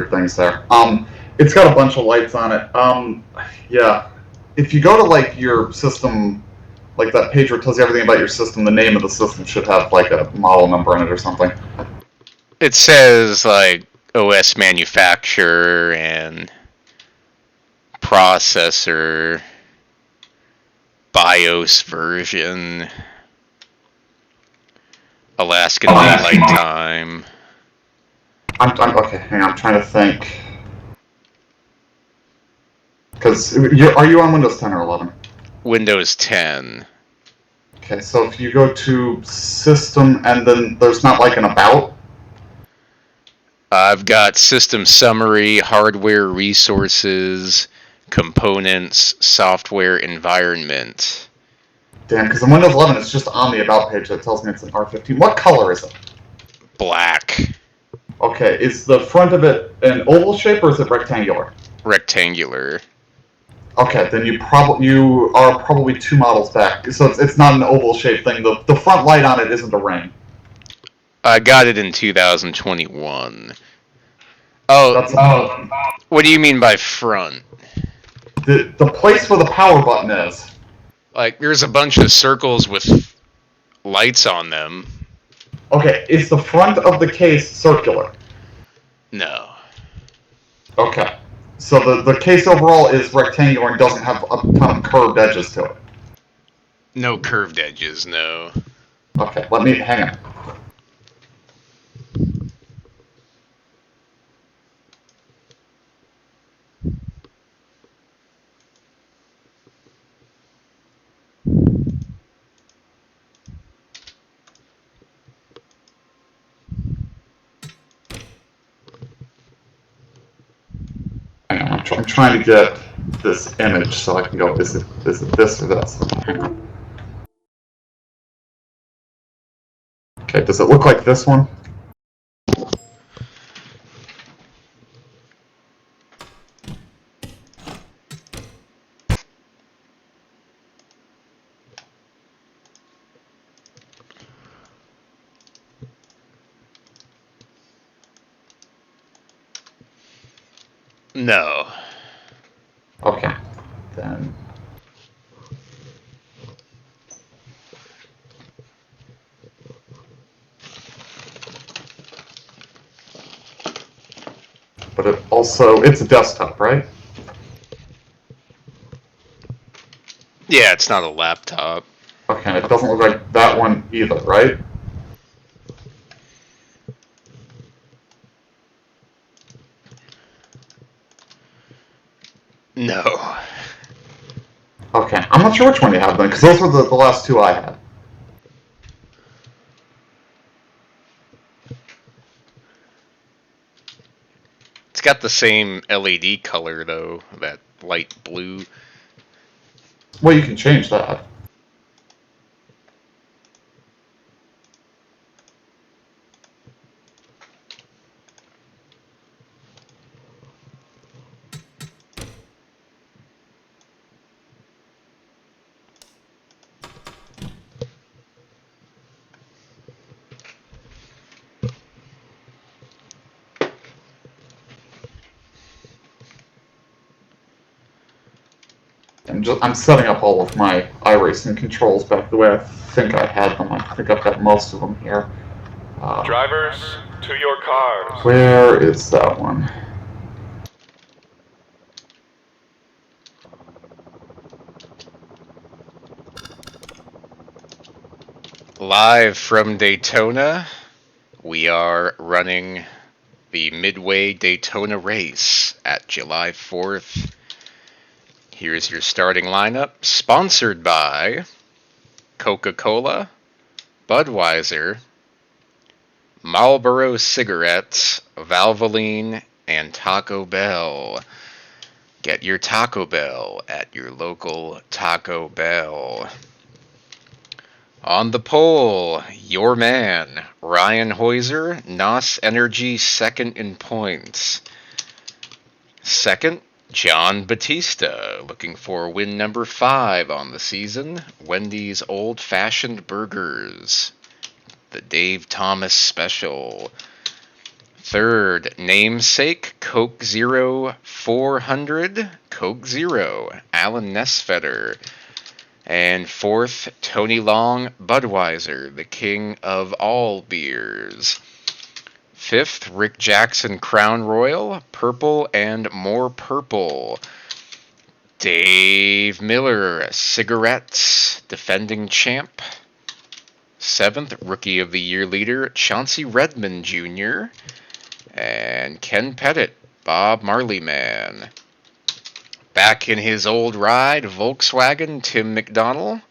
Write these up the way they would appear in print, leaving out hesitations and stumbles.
things there. It's got a bunch of lights on it. Yeah. If you go to like your system, like that page where it tells you everything about your system, the name of the system should have like a model number in it or something. It says like OS manufacturer and processor, BIOS version, Alaskan Daylight Time. I'm okay. Hang on, I'm trying to think. Because are you on Windows 10 or 11? Windows 10. Okay, so if you go to System and then there's not like an About. I've got system summary, hardware resources, components, software environment. Damn, because in Windows 11 it's just on the About page that tells me it's an R15. What color is it? Black. Okay, is the front of it an oval shape or is it rectangular? Rectangular. Okay, then you are probably 2 models back. So it's not an oval shaped thing. The front light on it isn't a ring. I got it in 2021. Oh, what do you mean by front? The place where the power button is. Like, there's a bunch of circles with lights on them. Okay, is the front of the case circular? No. Okay. So the case overall is rectangular and doesn't have a ton of curved edges to it. No curved edges, no. Okay, hang on. Hang on, I'm trying to get this image so I can go, is it this or this? Okay, does it look like this one? No. Okay, then. But it's a desktop, right? Yeah, it's not a laptop. Okay, it doesn't look like that one either, right? No. Okay, I'm not sure which one you have then, because those were the last two I had. It's got the same LED color, though, that light blue. Well, you can change that. I'm setting up all of my iRacing controls back the way I think I had them. I think I've got most of them here. Drivers, to your cars. Where is that one? Live from Daytona, we are running the Midway Daytona race at July 4th. Here's your starting lineup, sponsored by Coca-Cola, Budweiser, Marlboro Cigarettes, Valvoline, and Taco Bell. Get your Taco Bell at your local Taco Bell. On the pole, your man, Ryan Heuser, NOS Energy second in points. Second, John Batista, looking for win number 5 on the season, Wendy's Old Fashioned Burgers, the Dave Thomas Special. Third, Namesake, Coke Zero 400, Coke Zero, Alan Nesfetter. And fourth, Tony Long, Budweiser, the king of all beers. Fifth, Rick Jackson, Crown Royal, purple and more purple. Dave Miller, cigarettes, defending champ. Seventh, Rookie of the Year leader, Chauncey Redmond Jr. And Ken Pettit, Bob Marley Man. Back in his old ride, Volkswagen, Tim McDonnell,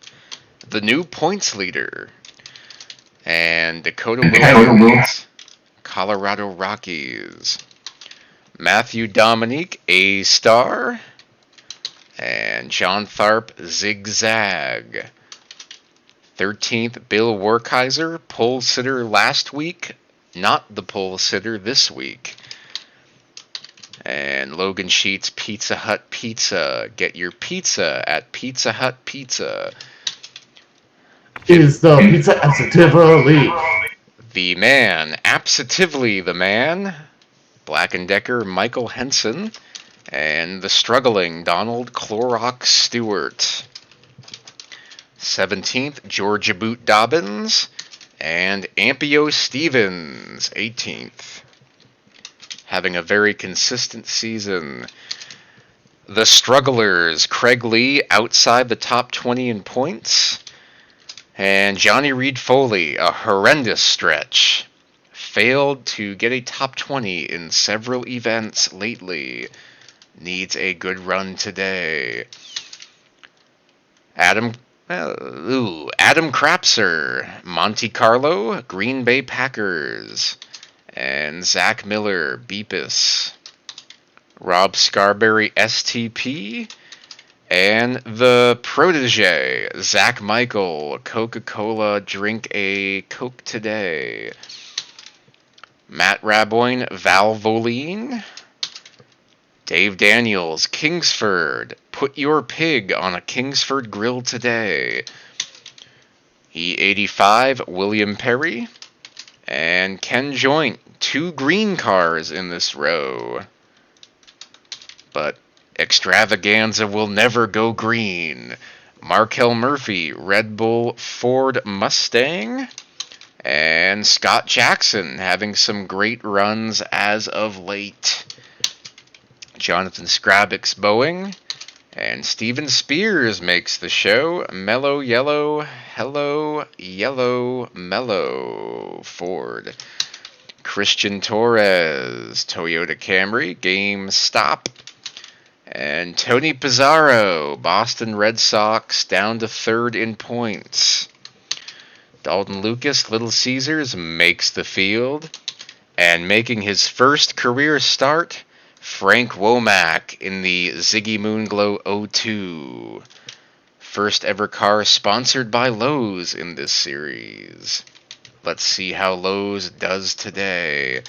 the new points leader. And Dakota Williams, Colorado Rockies. Matthew Dominique, A-Star. And John Tharp, Zigzag. 13th, Bill Werkheiser, pole sitter last week, not the pole sitter this week. And Logan Sheets, Pizza Hut Pizza. Get your pizza at Pizza Hut Pizza. Is the pizza absolutely The man, absolutely the man, Black & Decker, Michael Henson, and the struggling Donald Clorox Stewart. 17th, Georgia Boot Dobbins, and Ampio Stevens, 18th. Having a very consistent season. The strugglers, Craig Lee, outside the top 20 in points. And Johnny Reed Foley, a horrendous stretch. Failed to get a top 20 in several events lately. Needs a good run today. Adam Crapser, Monte Carlo, Green Bay Packers. And Zach Miller, Beepus. Rob Scarberry, STP. And the protege, Zach Michael, Coca-Cola, drink a Coke today. Matt Raboyne, Valvoline. Dave Daniels, Kingsford, put your pig on a Kingsford grill today. E85, William Perry. And Ken Joint, 2 green cars in this row. But Extravaganza will never go green. Markel Murphy, Red Bull Ford Mustang. And Scott Jackson having some great runs as of late. Jonathan Skrabix Boeing. And Steven Spears makes the show. Mellow Yellow, Hello Yellow Mellow Ford. Christian Torres, Toyota Camry, GameStop. And Tony Pizarro, Boston Red Sox, down to 3rd in points. Dalton Lucas, Little Caesars, makes the field. And making his first career start, Frank Womack in the Ziggy Moonglow 02. First ever car sponsored by Lowe's in this series. Let's see how Lowe's does today.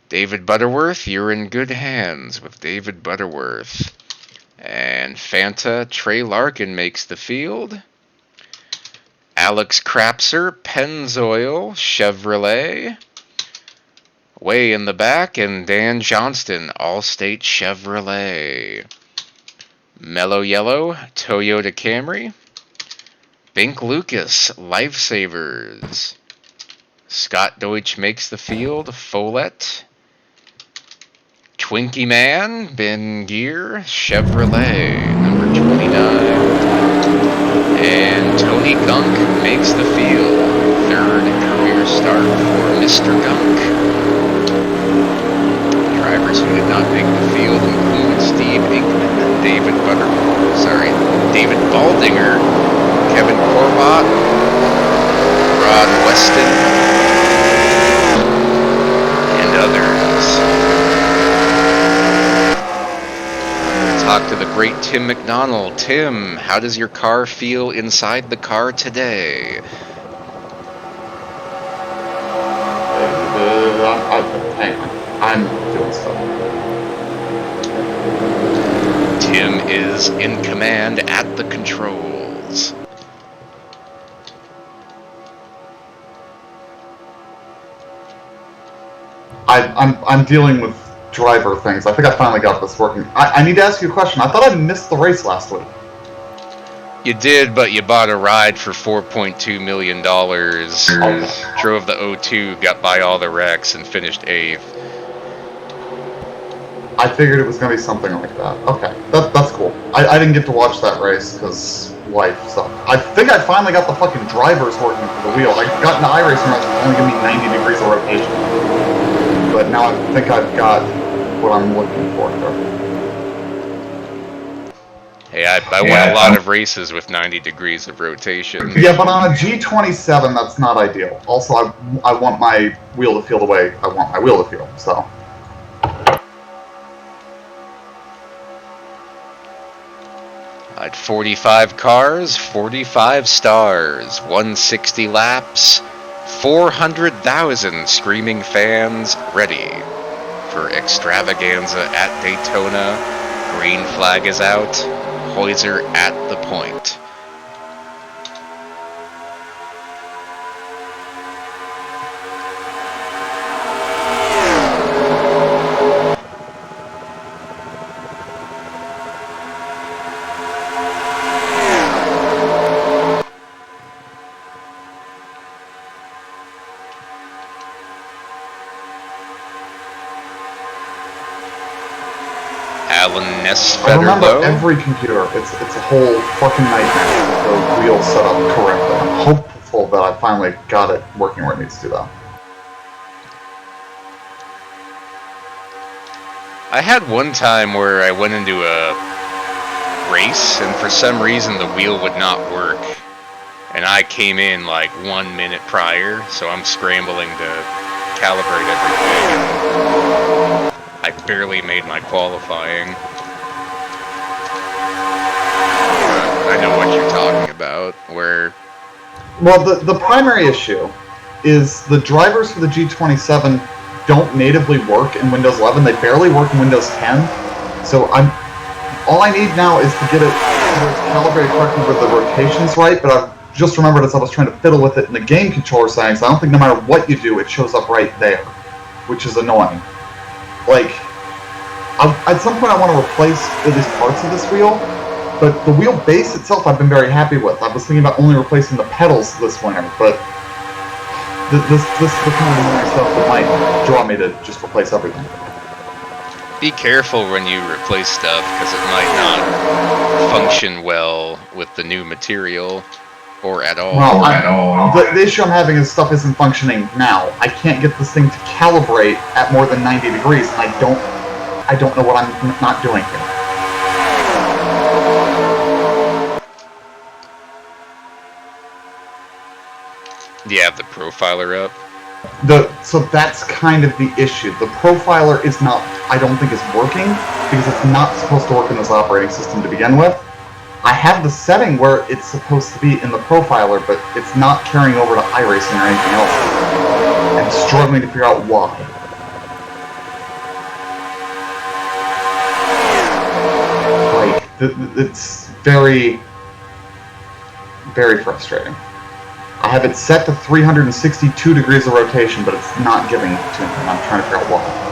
David Butterworth, you're in good hands with David Butterworth. And Fanta, Trey Larkin makes the field. Alex Crapser, Pennzoil, Chevrolet. Way in the back, and Dan Johnston, Allstate Chevrolet. Mellow Yellow, Toyota Camry. Bink Lucas, Lifesavers. Scott Deutsch makes the field, Follett. Twinkie Man, Ben Gear, Chevrolet, number 29. And Tony Gunk makes the field. 3rd career start for Mr. Gunk. Drivers who did not make the field include Steve Inkman, David Baldinger, Kevin Corbett, Rod Weston, and others. Talk to the great Tim McDonnell. Tim, how does your car feel inside the car today? hang on. I'm doing stuff. Tim is in command at the controls. I'm dealing with driver things. I think I finally got this working. I need to ask you a question. I thought I missed the race last week. You did, but you bought a ride for $4.2 million. Okay. Drove the O2, got by all the wrecks, and finished 8th. I figured it was going to be something like that. Okay, that's cool. I didn't get to watch that race because life sucked. I think I finally got the fucking drivers working for the wheel. I got into iRacing and it was only giving me 90 degrees of rotation. But now I think I've got what I'm looking for here. Hey, I won a lot of races with 90 degrees of rotation. Yeah, but on a G27, that's not ideal. Also, I want my wheel to feel the way I want my wheel to feel, so... I had 45 cars, 45 stars, 160 laps, 400,000 screaming fans ready for Extravaganza at Daytona. Green flag is out. Hoyser at the point. I remember every computer. It's a whole fucking nightmare with the wheel set up correctly. I'm hopeful that I finally got it working where it needs to, though. I had one time where I went into a race, and for some reason the wheel would not work. And I came in like 1 minute prior, so I'm scrambling to calibrate everything. And I barely made my qualifying. I know what you're talking about, where... Well, the primary issue is the drivers for the G27 don't natively work in Windows 11. They barely work in Windows 10. So all I need now is to get it calibrated correctly with the rotations right, but I've just remembered as I was trying to fiddle with it in the game controller settings, I don't think no matter what you do, it shows up right there, which is annoying. Like, at some point I want to replace at least parts of this wheel, but the wheel base itself I've been very happy with. I was thinking about only replacing the pedals this winter, but this is the kind of annoying stuff that might draw me to just replace everything. Be careful when you replace stuff, because it might not function well with the new material, or at all. Well, the issue I'm having is stuff isn't functioning now. I can't get this thing to calibrate at more than 90 degrees, and I don't know what I'm not doing here. Do you have the profiler up? So that's kind of the issue. The profiler is not, I don't think, is working, because it's not supposed to work in this operating system to begin with. I have the setting where it's supposed to be in the profiler, but it's not carrying over to iRacing or anything else. I'm struggling to figure out why. Like, it's very, very frustrating. I have it set to 362 degrees of rotation, but it's not giving it to me, and I'm trying to figure out why.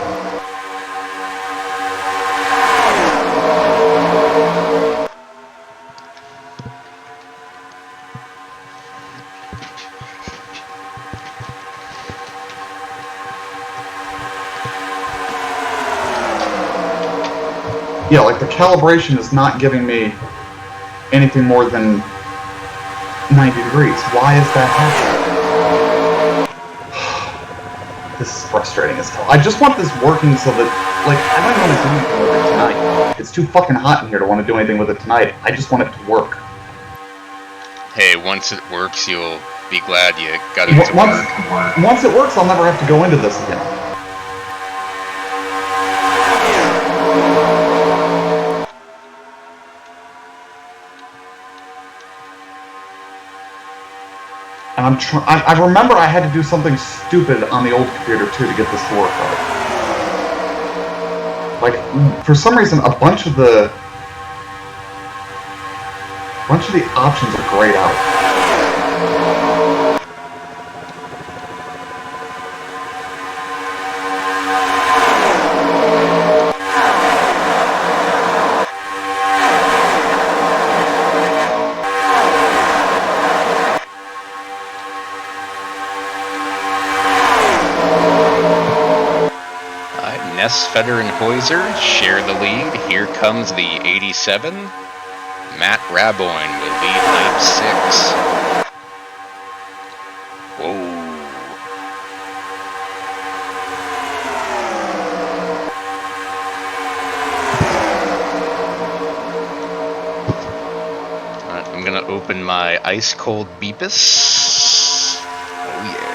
Yeah, like the calibration is not giving me anything more than 90 degrees. Why is that happening? This is frustrating as hell. I just want this working so that, like, I don't want to do anything with it tonight. It's too fucking hot in here to want to do anything with it tonight. I just want it to work. Hey, once it works, you'll be glad you got it to work. Once it works, I'll never have to go into this again. And I remember I had to do something stupid on the old computer too to get this to work right. Like, for some reason, a bunch of the options are grayed out. Ness, Feder, and Hoyser share the lead. Here comes the 87. Matt Raboyne will lead lap 6. Whoa. Alright, I'm gonna open my ice cold Beepus. Oh yeah.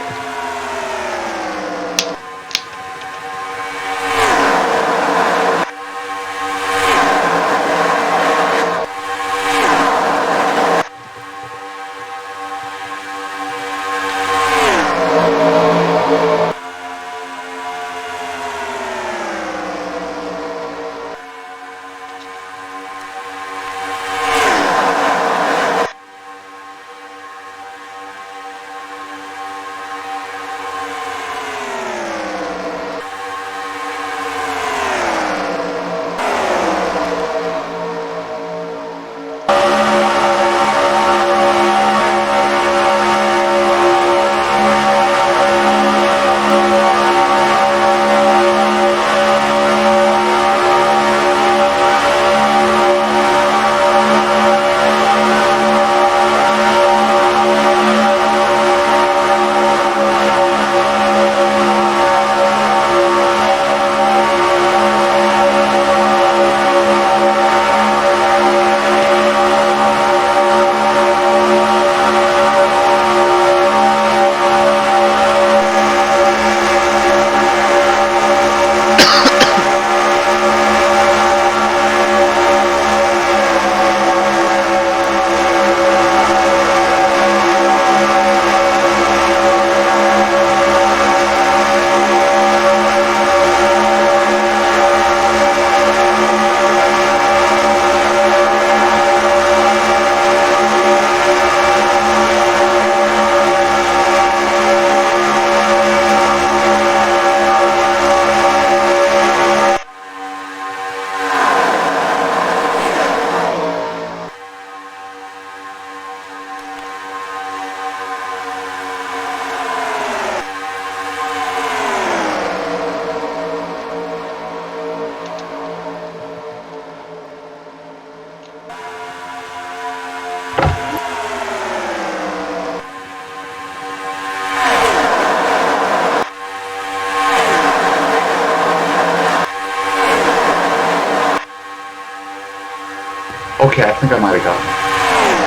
Okay, I think I might have gotten it.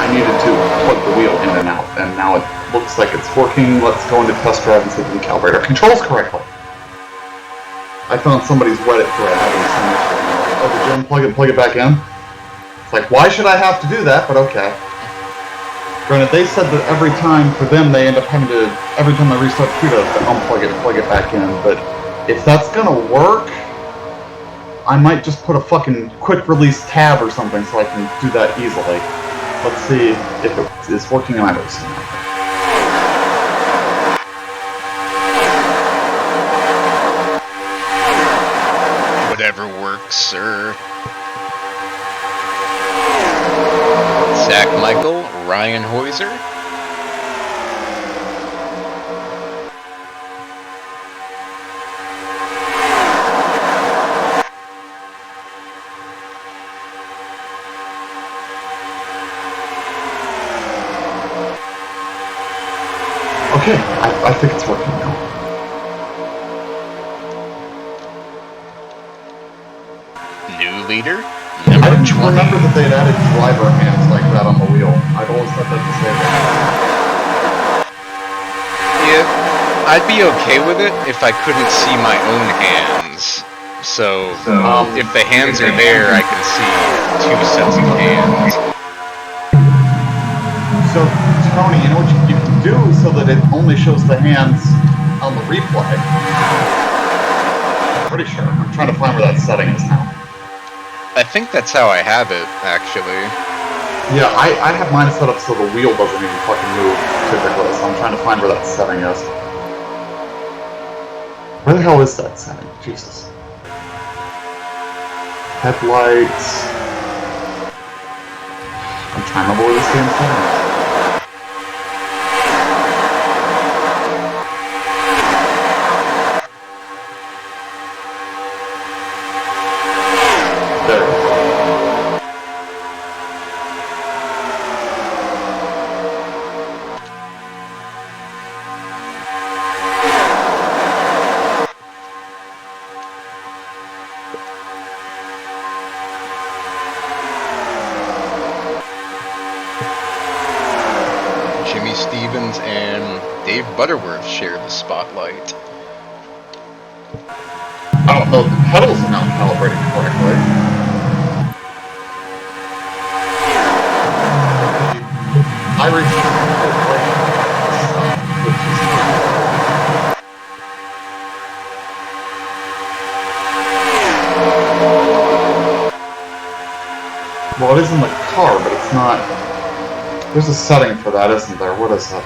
I needed to plug the wheel in and out, and now it looks like it's working. Let's go into test drive and see if we can calibrate our controls correctly. I found somebody's Reddit thread having some issue. Oh, did you unplug it back in? It's like, why should I have to do that? But okay. Granted, they said that every time for them they end up having to, every time they restart the computer, to unplug it and plug it back in. But if that's gonna work, I might just put a fucking quick release tab or something so I can do that easily. Let's see if it is working in either scenario. Whatever works, sir. Zach Michael, Ryan Hoyser. Okay, I think it's working now. New leader, I number didn't 20. remember that they had added driver hands like that on the wheel. I've always thought that disabled. Yeah, I'd be okay with it if I couldn't see my own hands. So, if the hands are there, I can see two sets of hands. So, Tony, you know what you can do so that it only shows the hands on the replay? I'm pretty sure. I'm trying to find where that setting is now. I think that's how I have it, actually. Yeah, I have mine set up so the wheel doesn't even fucking move typically, so I'm trying to find where that setting is. Where the hell is that setting? Jesus. Headlights. I'm trying to remember where this damn setting is. Stevens and Dave Butterworth share the spotlight. I don't know, the pedals are not calibrated correctly. Irish well, it is in the car, but it's not. There's a setting for that, isn't there? What is it?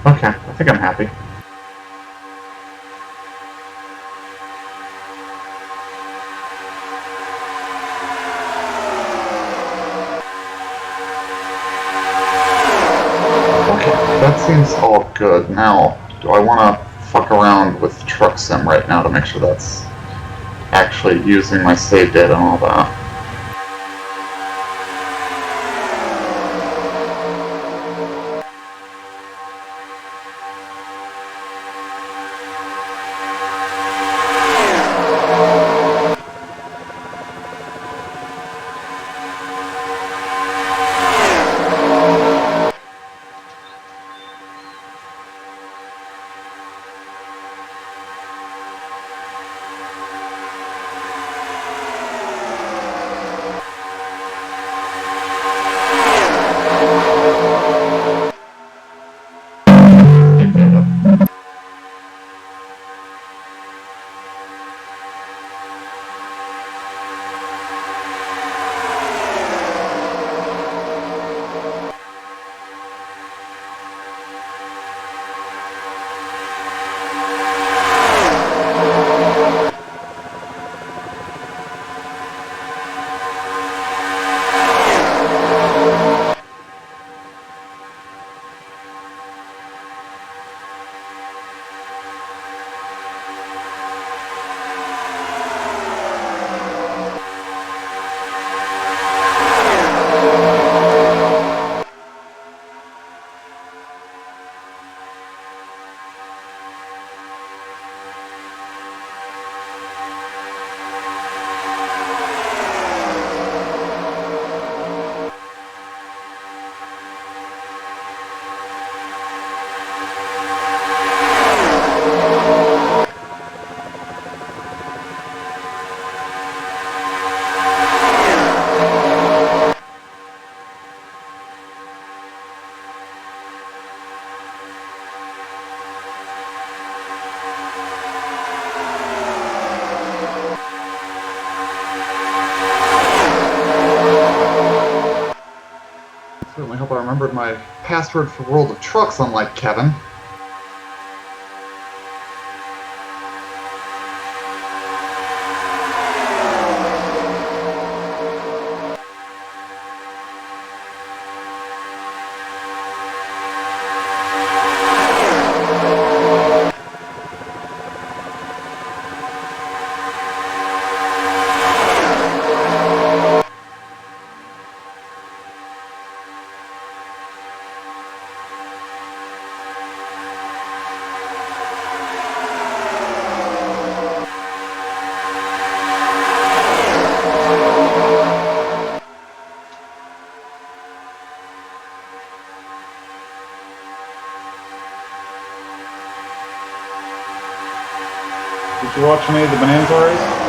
Okay, I think I'm happy. Okay, that seems all good. Now, do I want to fuck around with Truck Sim right now to make sure that's actually using my save data and all that? Certainly hope I remembered my password for World of Trucks, unlike Kevin. Did you watch any of the Bonanza race?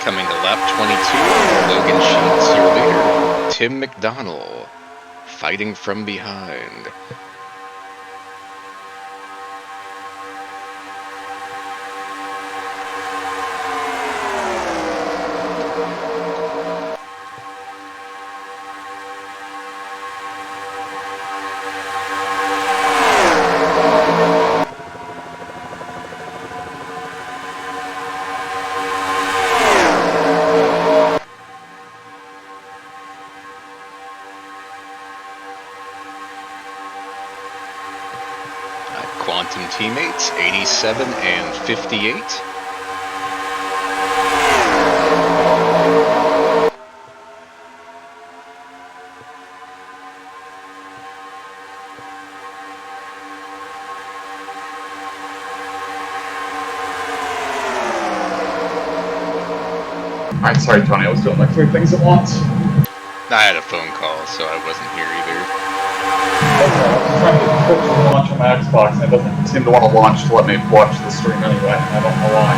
Coming to lap 22, Logan Sheets, your leader. Tim McDonald, fighting from behind. Quantum teammates, 87 and 58. Alright, sorry Tony, I was doing like 3 things at once. I had a phone call, so I wasn't here either. Okay, I was trying to get Twitch to launch on my Xbox and it doesn't seem to want to launch to let me watch the stream anyway. I don't know why.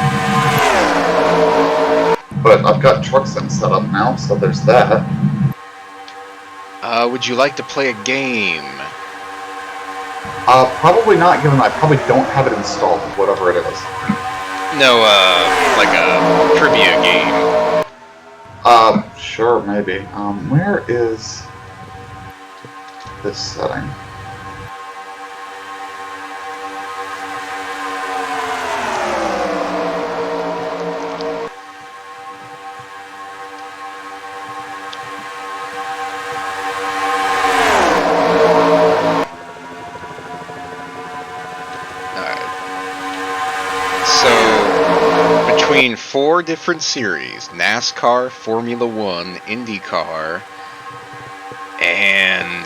But I've got Truck Sim set up now, so there's that. Would you like to play a game? Probably not, given I probably don't have it installed, whatever it is. No, like a trivia game. Sure, maybe. Where is this setting? Between 4 different series, NASCAR, Formula 1, IndyCar, and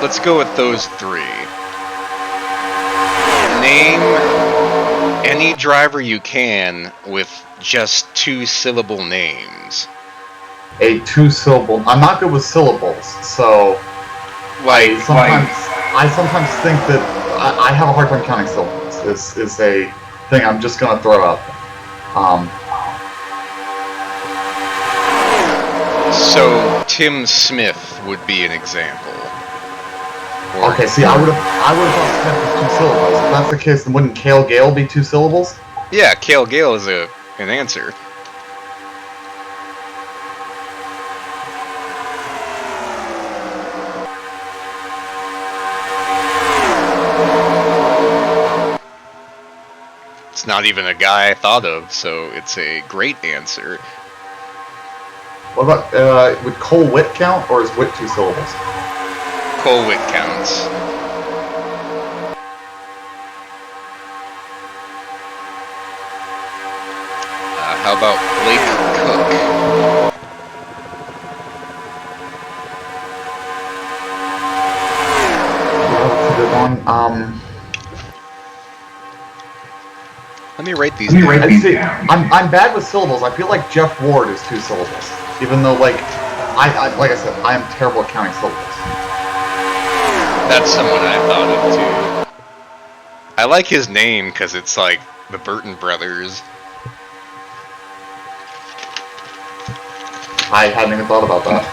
let's go with those 3. Name any driver you can with just 2-syllable names. A 2-syllable. I'm not good with syllables, so I sometimes think that I have a hard time counting syllables. Is a thing I'm just gonna throw out there. So Tim Smith would be an example. Okay, see, I would have thought Smith was 2 syllables. If that's the case, then wouldn't Cale Gale be 2 syllables? Yeah, Cale Gale is an answer. It's not even a guy I thought of, so it's a great answer. What about, would Cole Witt count, or is Witt 2 syllables? Cole Witt counts. How about Blake Cook? That's a good one. Let me write these down. I'm bad with syllables. I feel like Jeff Ward is 2 syllables. Even though, like I said, I am terrible at counting syllables. That's someone I thought of, too. I like his name, because it's like the Burton brothers. I hadn't even thought about that.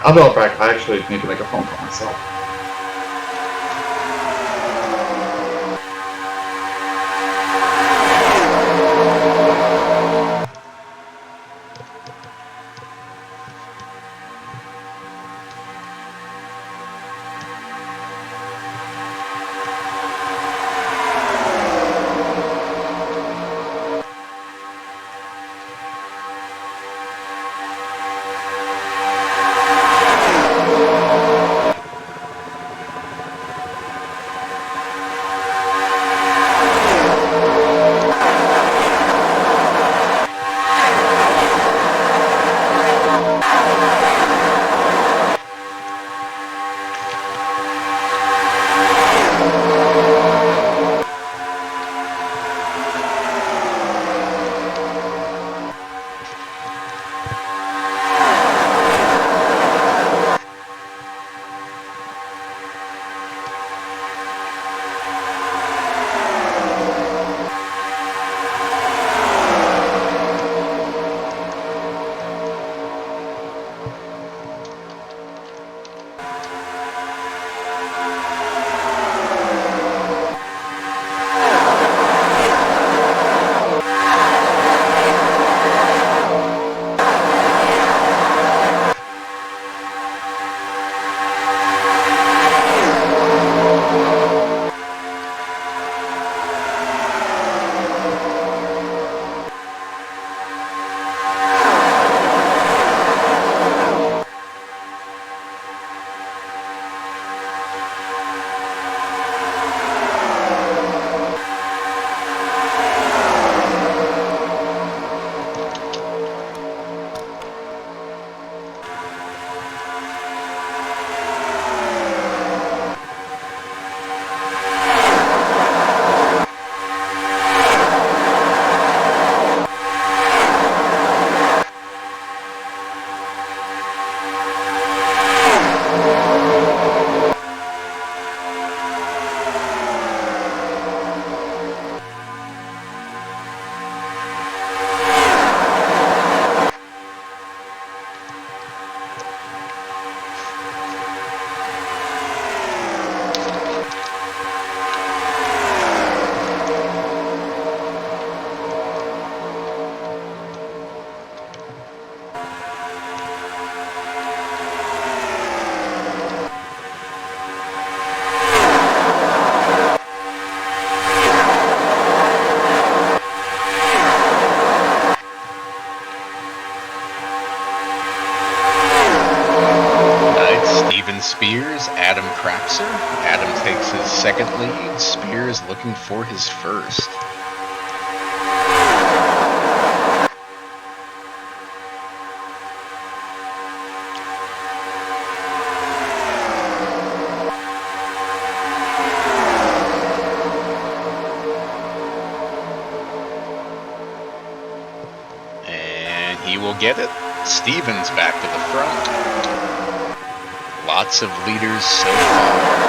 I'll be right back. I actually need to make a phone call myself. Crapser. Adam takes his second lead. Spear is looking for his first. And he will get it. Stevens back to the front. Lots of leaders so far.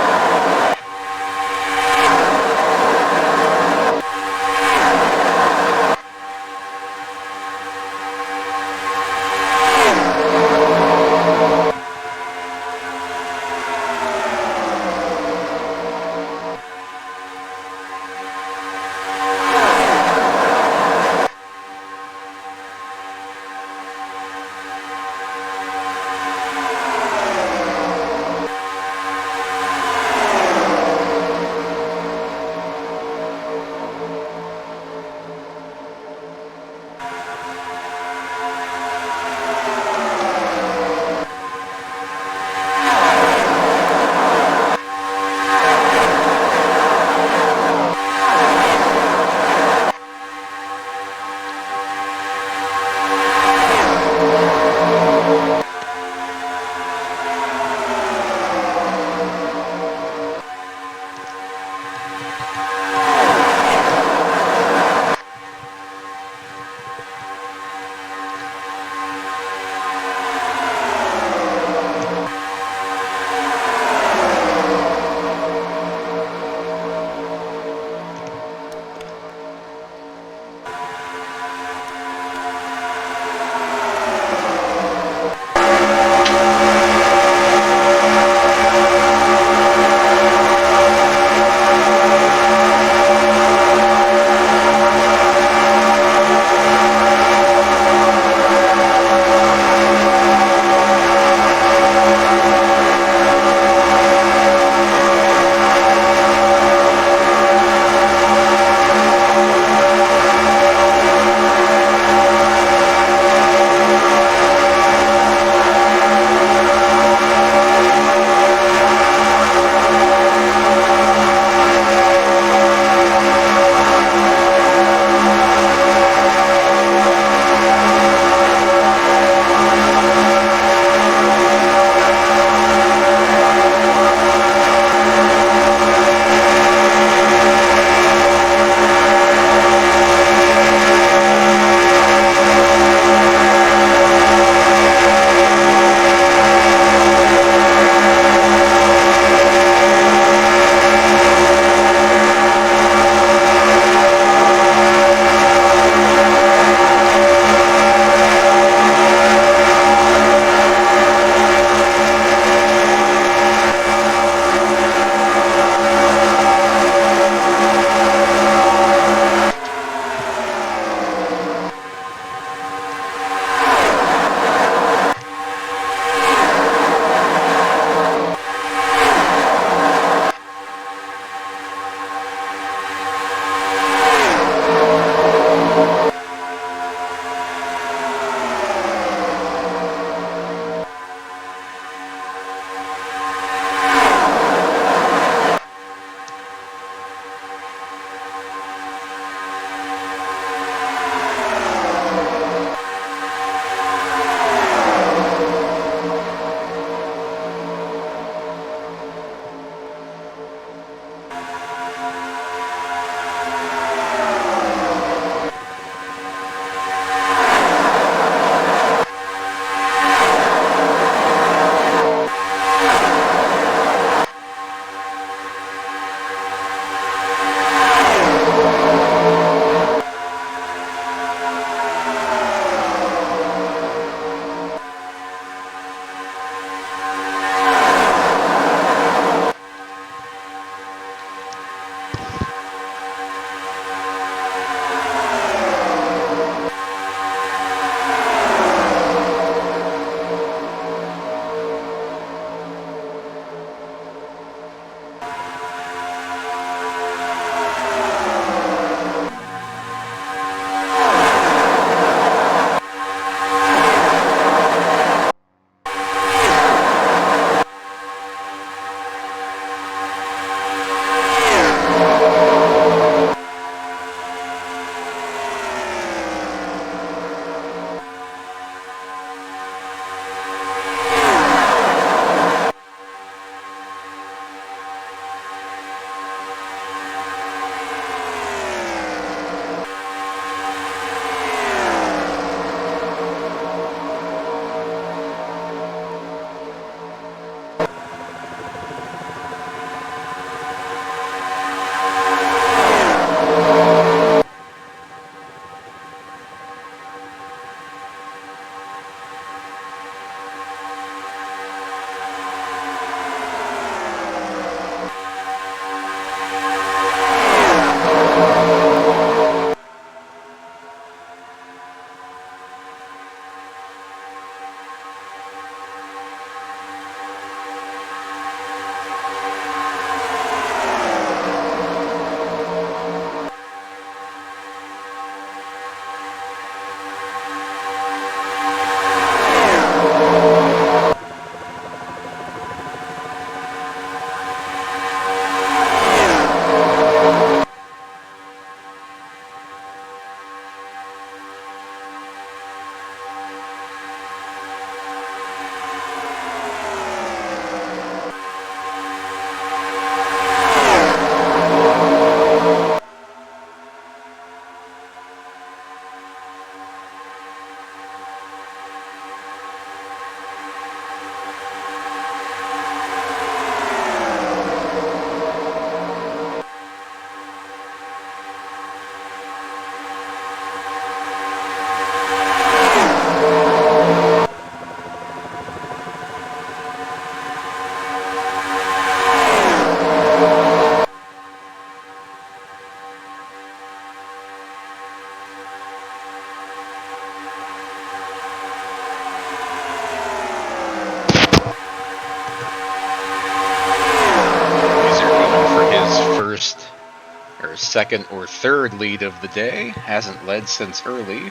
second or third lead of the day. Hasn't led since early.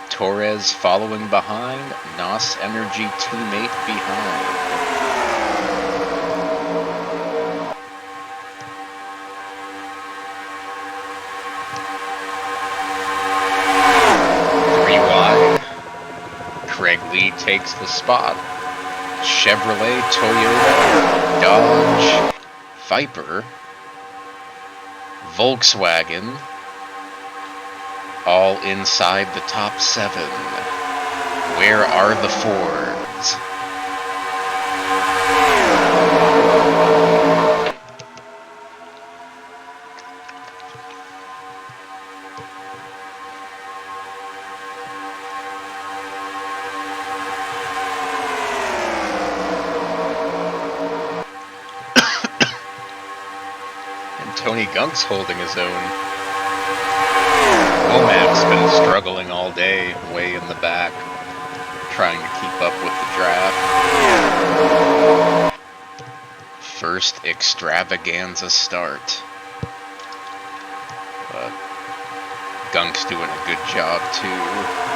Torres following behind. Nos Energy teammate behind. Craig Lee takes the spot. Chevrolet, Toyota, Dodge, Viper, Volkswagen, all inside the top 7. Where are the Fords? Tony Gunk's holding his own. Womac's been struggling all day, way in the back, trying to keep up with the draft. First Extravaganza start. But Gunk's doing a good job too.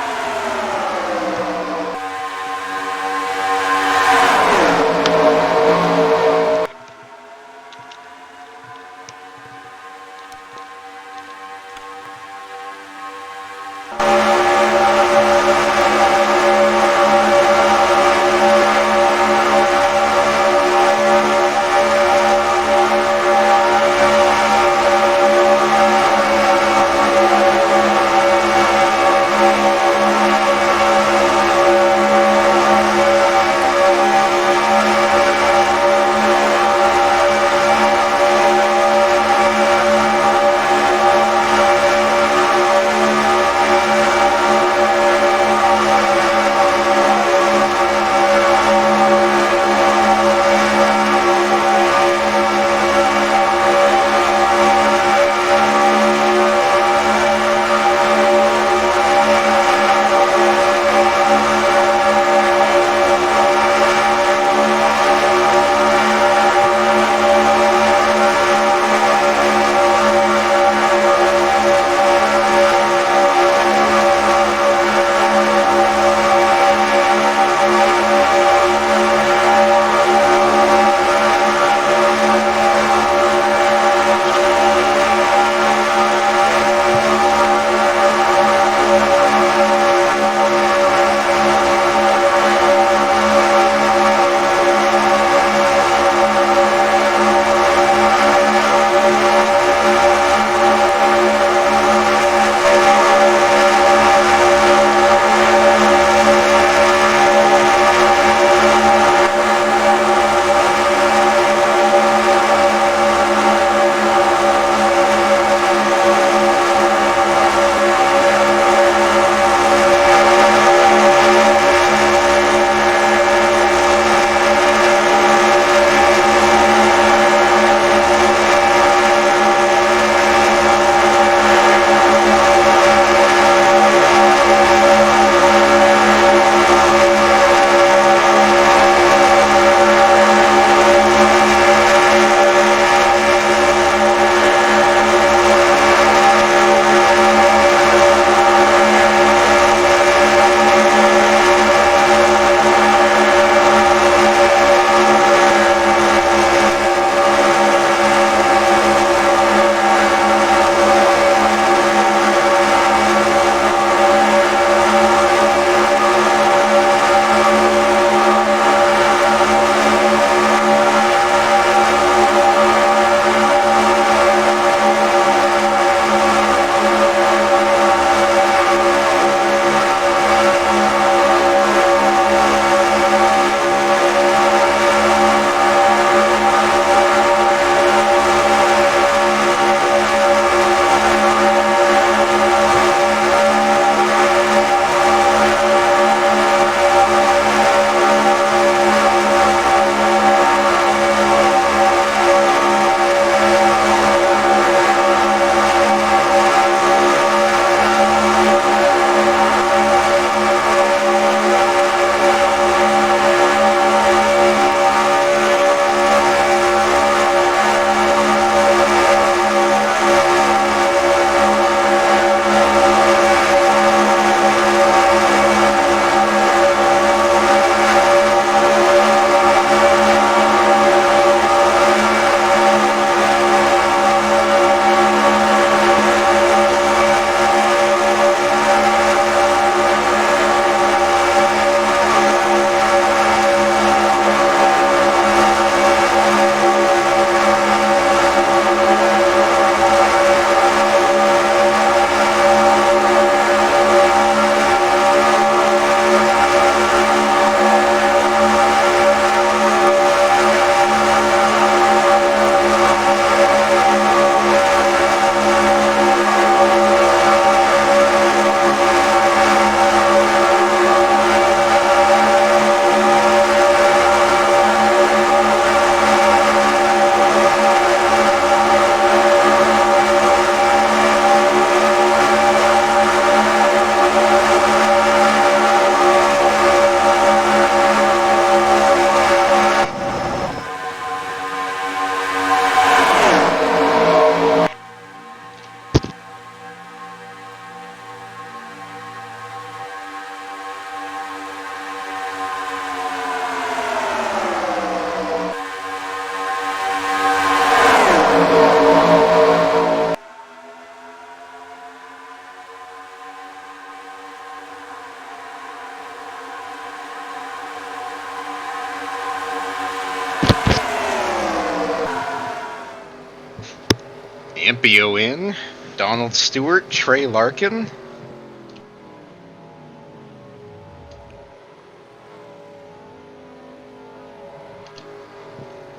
B.O.N., Donald Stewart, Trey Larkin.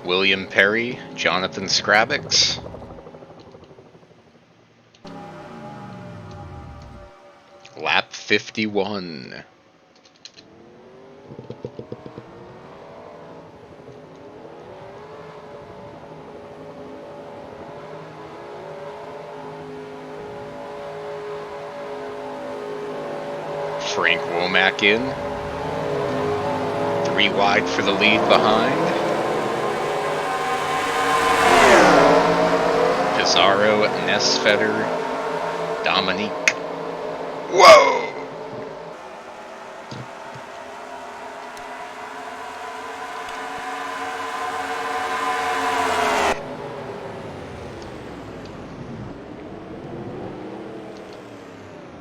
William Perry, Jonathan Scrabix. Lap 51. Frank Womack in. 3 wide for the lead behind. Pizarro, Nesfeder, Dominique. Whoa!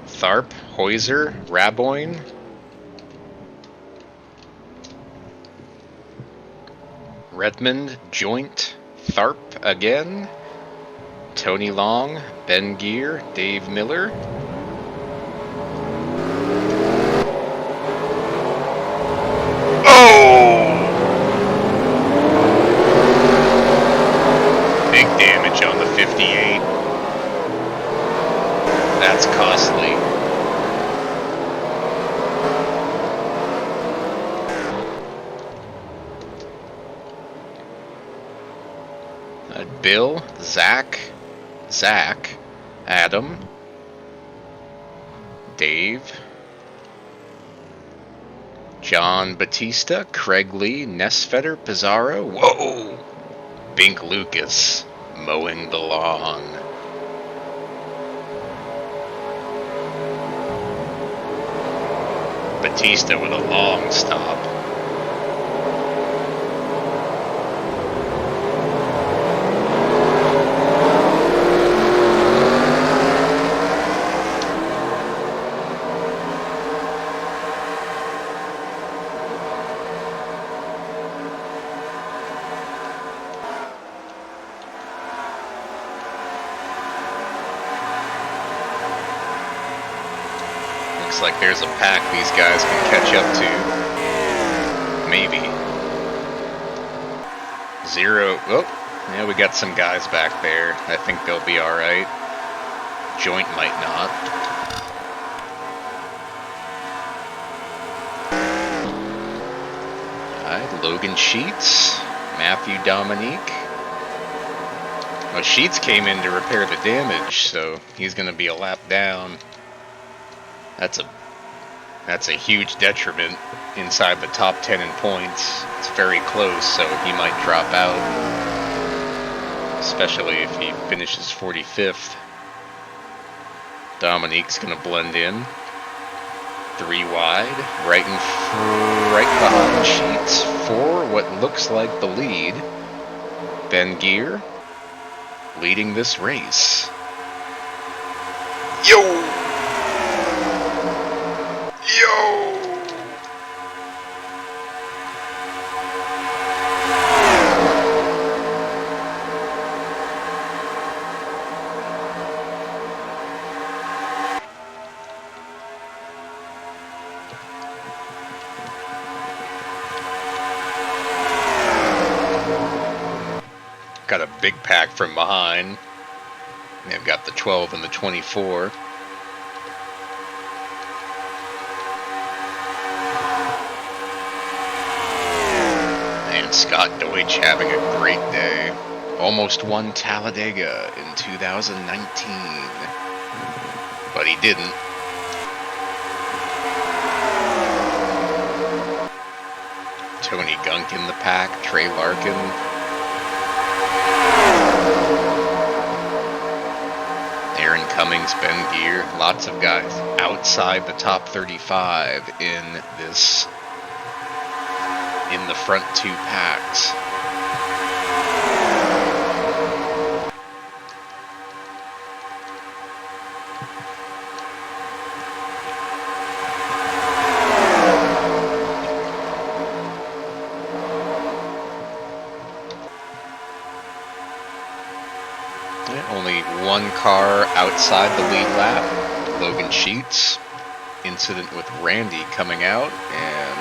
Tharp, Heuser, Raboin. Redmond, Joint, Tharp again. Tony Long, Ben Gear, Dave Miller. Oh! Big damage on the 58. That's costly. Bill, Zach, Adam, Dave, John Batista, Craig Lee, Nesfeder, Pizarro. Whoa! Bink Lucas mowing the lawn. Batista with a long stop. Looks like there's a pack these guys can catch up to. Maybe. 0. Oh, yeah, we got some guys back there. I think they'll be alright. Joint might not. Alright, Logan Sheets. Matthew Dominique. Well, Sheets came in to repair the damage, so he's going to be a lap down. That's a huge detriment inside the top 10 in points. It's very close, so he might drop out. Especially if he finishes 45th. Dominique's gonna blend in. 3 wide, right behind Sheets for what looks like the lead. Ben Gear leading this race. Yo! Got a big pack from behind. They've got the 12 and the 24. And Scott Deutsch having a great day. Almost won Talladega in 2019. But he didn't. Tony Gunk in the pack, Trey Larkin. Aaron Cummings, Ben Gear, lots of guys outside the top 35 in the front 2 packs. Only one car outside the lead lap. Logan Sheets. Incident with Randy coming out, and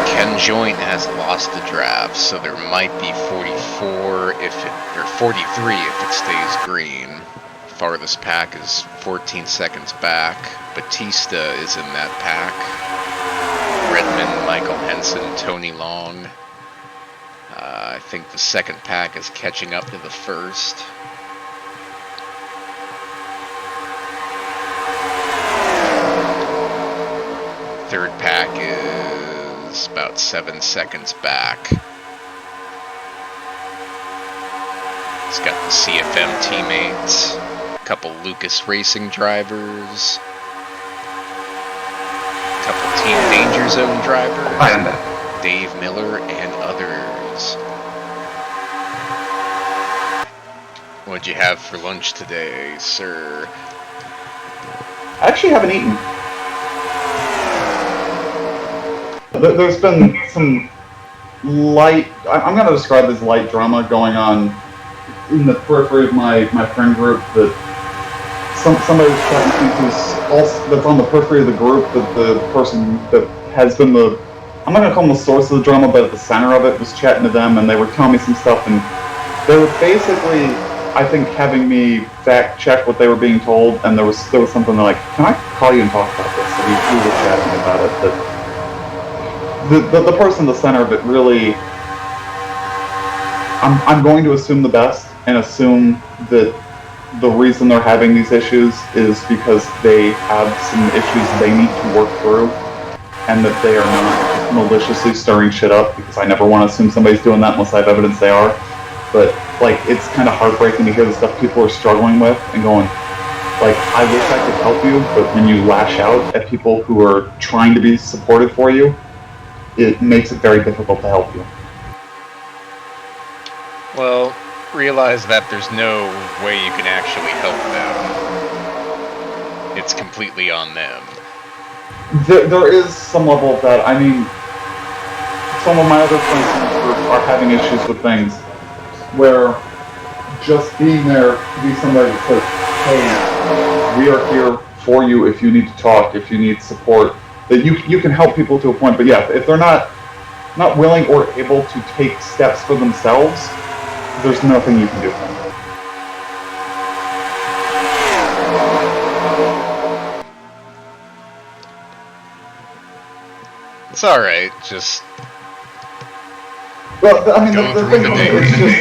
Ken Joint has lost the draft, so there might be 44 or 43 if it stays green. Farthest pack is 14 seconds back. Batista is in that pack. Redmond, Michael Henson, Tony Long. I think the second pack is catching up to the first. Third pack is about 7 seconds back. It's got the CFM teammates, a couple Lucas Racing drivers, a couple Team Danger Zone drivers, Dave Miller, and others. What'd you have for lunch today, sir? I actually haven't eaten. There's been some light, I'm going to describe as light drama going on in the periphery of my friend group, that somebody's chatting to me that's on the periphery of the group, that the person that has been the, I'm not going to call them the source of the drama, but at the center of it, was chatting to them, and they were telling me some stuff, and they were basically, I think, having me fact check what they were being told, and there was something like, can I call you and talk about this? And we were chatting about it, that the person in the center of it really, I'm going to assume the best and assume that the reason they're having these issues is because they have some issues they need to work through, and that they are not maliciously stirring shit up, because I never want to assume somebody's doing that unless I have evidence they are. But like, it's kind of heartbreaking to hear the stuff people are struggling with and going, like, I wish I could help you, but when you lash out at people who are trying to be supportive for you, it makes it very difficult to help you. Well, realize that there's no way you can actually help them. It's completely on them. There is some level of that. I mean, some of my other friends in this group are having issues with things where just being there to be somebody that says, hey, we are here for you if you need to talk, if you need support, that you can help people to a point. But yeah, if they're not willing or able to take steps for themselves, there's nothing you can do for them. It's alright, just... Well, I mean, Go the through thing the is, day. it's just,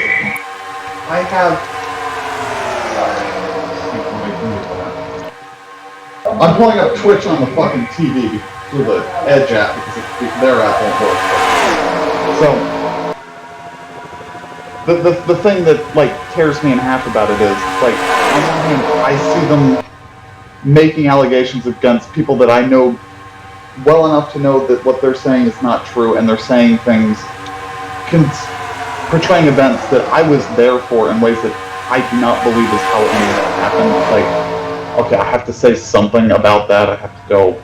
I have... I'm pulling up Twitch on the fucking TV through the Edge app, because their app won't work. So, the thing that, like, tears me in half about it is, like, on one hand, I see them making allegations against people that I know well enough to know that what they're saying is not true, and they're saying things, portraying events that I was there for in ways that I do not believe is how any of that happened. Like, okay, I have to say something about that. I have to go,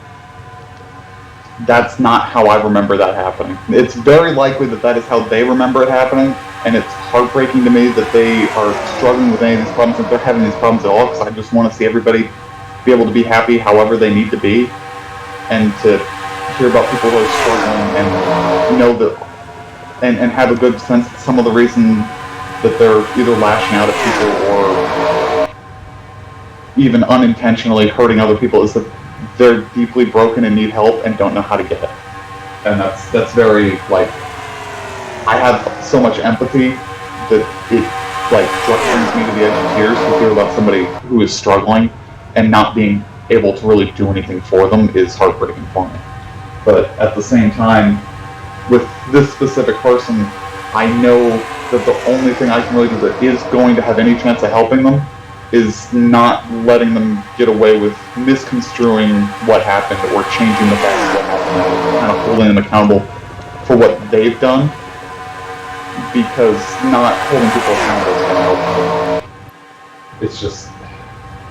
that's not how I remember that happening. It's very likely that that is how they remember it happening, and it's heartbreaking to me that they are struggling with any of these problems, if they're having these problems at all, because I just want to see everybody be able to be happy however they need to be, and to hear about people who are struggling and know that, and have a good sense that some of the reason that they're either lashing out at people or even unintentionally hurting other people is that they're deeply broken and need help and don't know how to get it. And that's very, like, I have so much empathy that it, like, brings me to the edge of tears to hear about somebody who is struggling and not being able to really do anything for them is heartbreaking for me. But at the same time, with this specific person, I know that the only thing I can really do that is going to have any chance of helping them is not letting them get away with misconstruing what happened or changing the facts of what happened, and kind of holding them accountable for what they've done, because not holding people accountable is going to help them. It's just,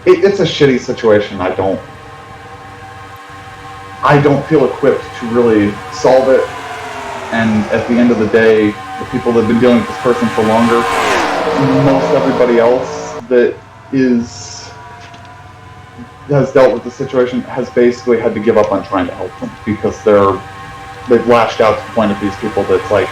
it's a shitty situation. I don't feel equipped to really solve it, and at the end of the day, the people that have been dealing with this person for longer, most everybody else that has dealt with the situation has basically had to give up on trying to help them because they've lashed out to the point of these people that's like,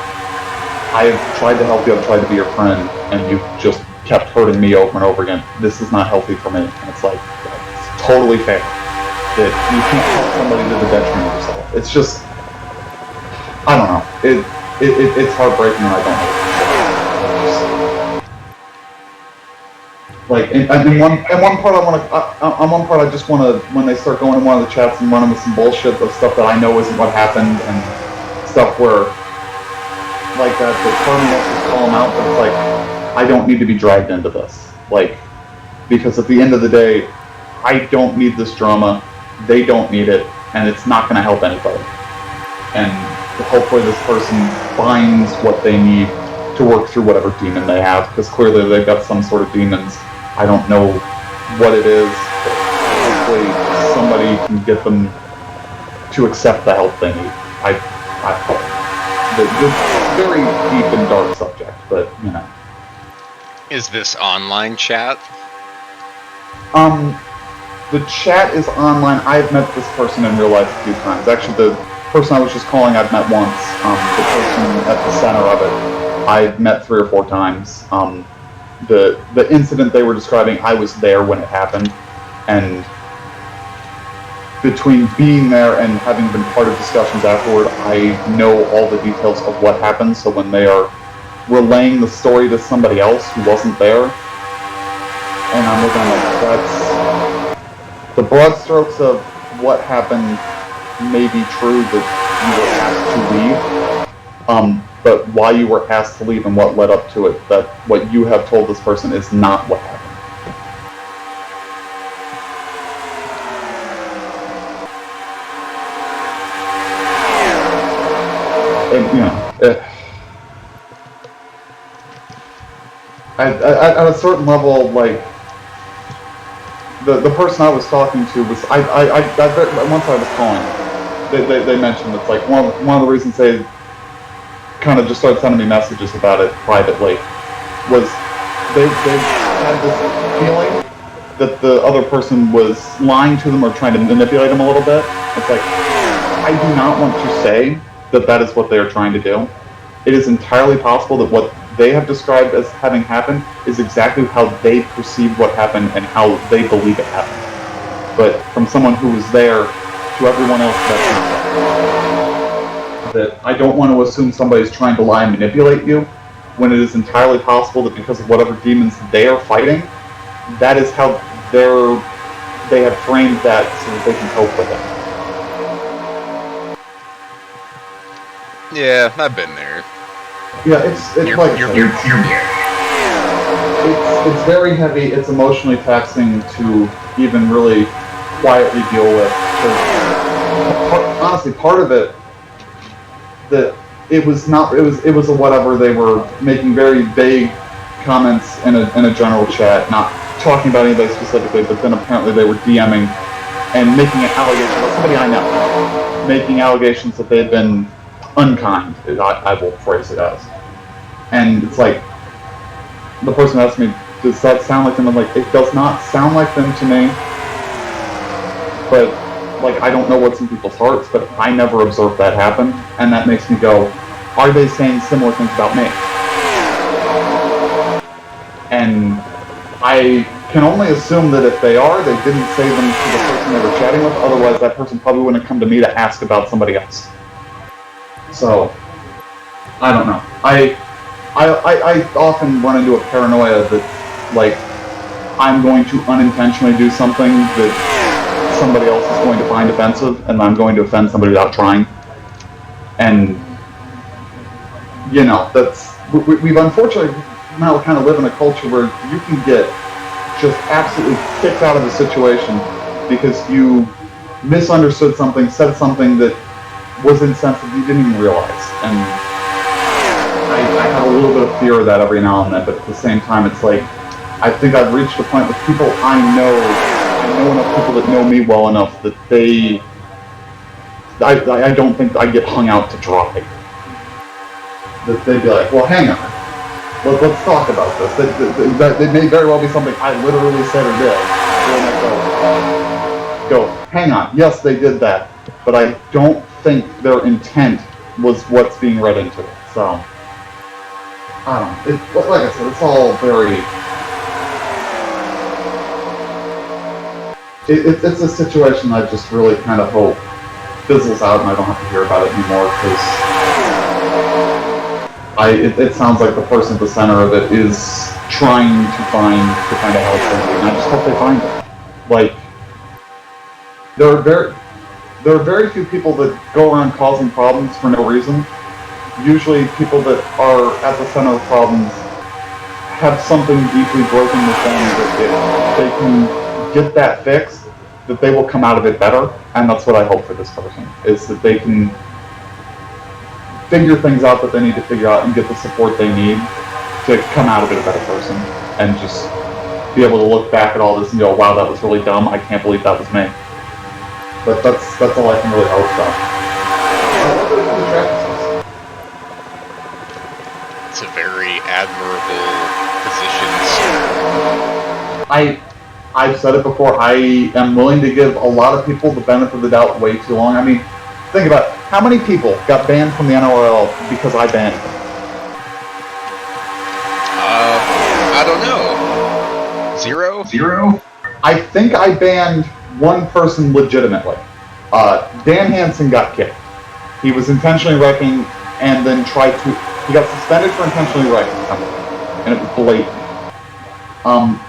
I've tried to help you, I've tried to be your friend, and you've just kept hurting me over and over again. This is not healthy for me. And it's like, it's totally fair that you can't help somebody to the detriment of yourself. It's just, I don't know. It's heartbreaking, and I don't know. Like, and one part I just want to, when they start going in one of the chats and running with some bullshit of stuff that I know isn't what happened and stuff where, like that part of me wants to call them out, but it's like, I don't need to be dragged into this. Like, because at the end of the day, I don't need this drama, they don't need it, and it's not going to help anybody. And hopefully this person finds what they need to work through whatever demon they have, because clearly they've got some sort of demons. I don't know what it is, but hopefully somebody can get them to accept the help they need. I hope. It's a very deep and dark subject, but, you know. Is this online chat? The chat is online. I've met this person in real life a few times. Actually, the person I was just calling I've met once. The person at the center of it I've met 3 or 4 times. The incident they were describing, I was there when it happened, and between being there and having been part of discussions afterward, I know all the details of what happened, so when they are relaying the story to somebody else who wasn't there, and I'm looking like, that's... The broad strokes of what happened may be true that you were asked to leave, but why you were asked to leave and what led up to it, that what you have told this person is not what happened. And, you know, at a certain level, like, the person I was talking to was, once I was calling, they mentioned it's like, one of the reasons they kind of just started sending me messages about it privately was they had this feeling that the other person was lying to them or trying to manipulate them a little bit. It's like, I do not want to say that is what they are trying to do. It is entirely possible that what they have described as having happened is exactly how they perceive what happened and how they believe it happened. But from someone who was there to everyone else, that's not right. That I don't want to assume somebody's trying to lie and manipulate you, when it is entirely possible that because of whatever demons they are fighting, that is how they have framed that so that they can cope with it. Yeah, I've been there. Yeah, it's it's very heavy. It's emotionally taxing to even really quietly deal with. Honestly, part of it that it was a whatever. They were making very vague comments in a general chat, not talking about anybody specifically, but then apparently they were DMing and making an allegation about somebody I know, making allegations that they had been unkind, I will phrase it as. And it's like, the person asked me, does that sound like them? I'm like, it does not sound like them to me, but like, I don't know what's in people's hearts, but I never observed that happen, and that makes me go, are they saying similar things about me? And I can only assume that if they are, they didn't say them to the person they were chatting with, otherwise that person probably wouldn't come to me to ask about somebody else. So, I don't know. I often run into a paranoia that, like, I'm going to unintentionally do something that somebody else is going to find offensive, and I'm going to offend somebody without trying. And, you know, we've unfortunately now kind of live in a culture where you can get just absolutely kicked out of a situation because you misunderstood something, said something that was insensitive you didn't even realize. And I have a little bit of fear of that every now and then, but at the same time it's like, I think I've reached a point with people I know enough people that know me well enough that I don't think I get hung out to dry. That they'd be like, well, hang on. let's talk about this. That may very well be something I literally said or did. And I go, hang on. Yes, they did that, but I don't think their intent was what's being read into it. So, I don't know. Like I said, it's all very... It's a situation I just really kind of hope fizzles out and I don't have to hear about it anymore, because it sounds like the person at the center of it is trying to find the kind of help they need, and I just hope they find it. Like, there are very few people that go around causing problems for no reason. Usually people that are at the center of problems have something deeply broken with them that if they can get that fixed, that they will come out of it better, and that's what I hope for this person, is that they can figure things out that they need to figure out and get the support they need to come out of it a better person, and just be able to look back at all this and go, wow, that was really dumb, I can't believe that was me. But that's all I can really hope for. It's a very admirable position, sir. I've said it before, I am willing to give a lot of people the benefit of the doubt way too long. I mean, think about it. How many people got banned from the NRL because I banned them? I don't know. Zero? I think I banned one person legitimately. Dan Hansen got kicked. He was intentionally wrecking and then he got suspended for intentionally wrecking somebody. And it was blatant.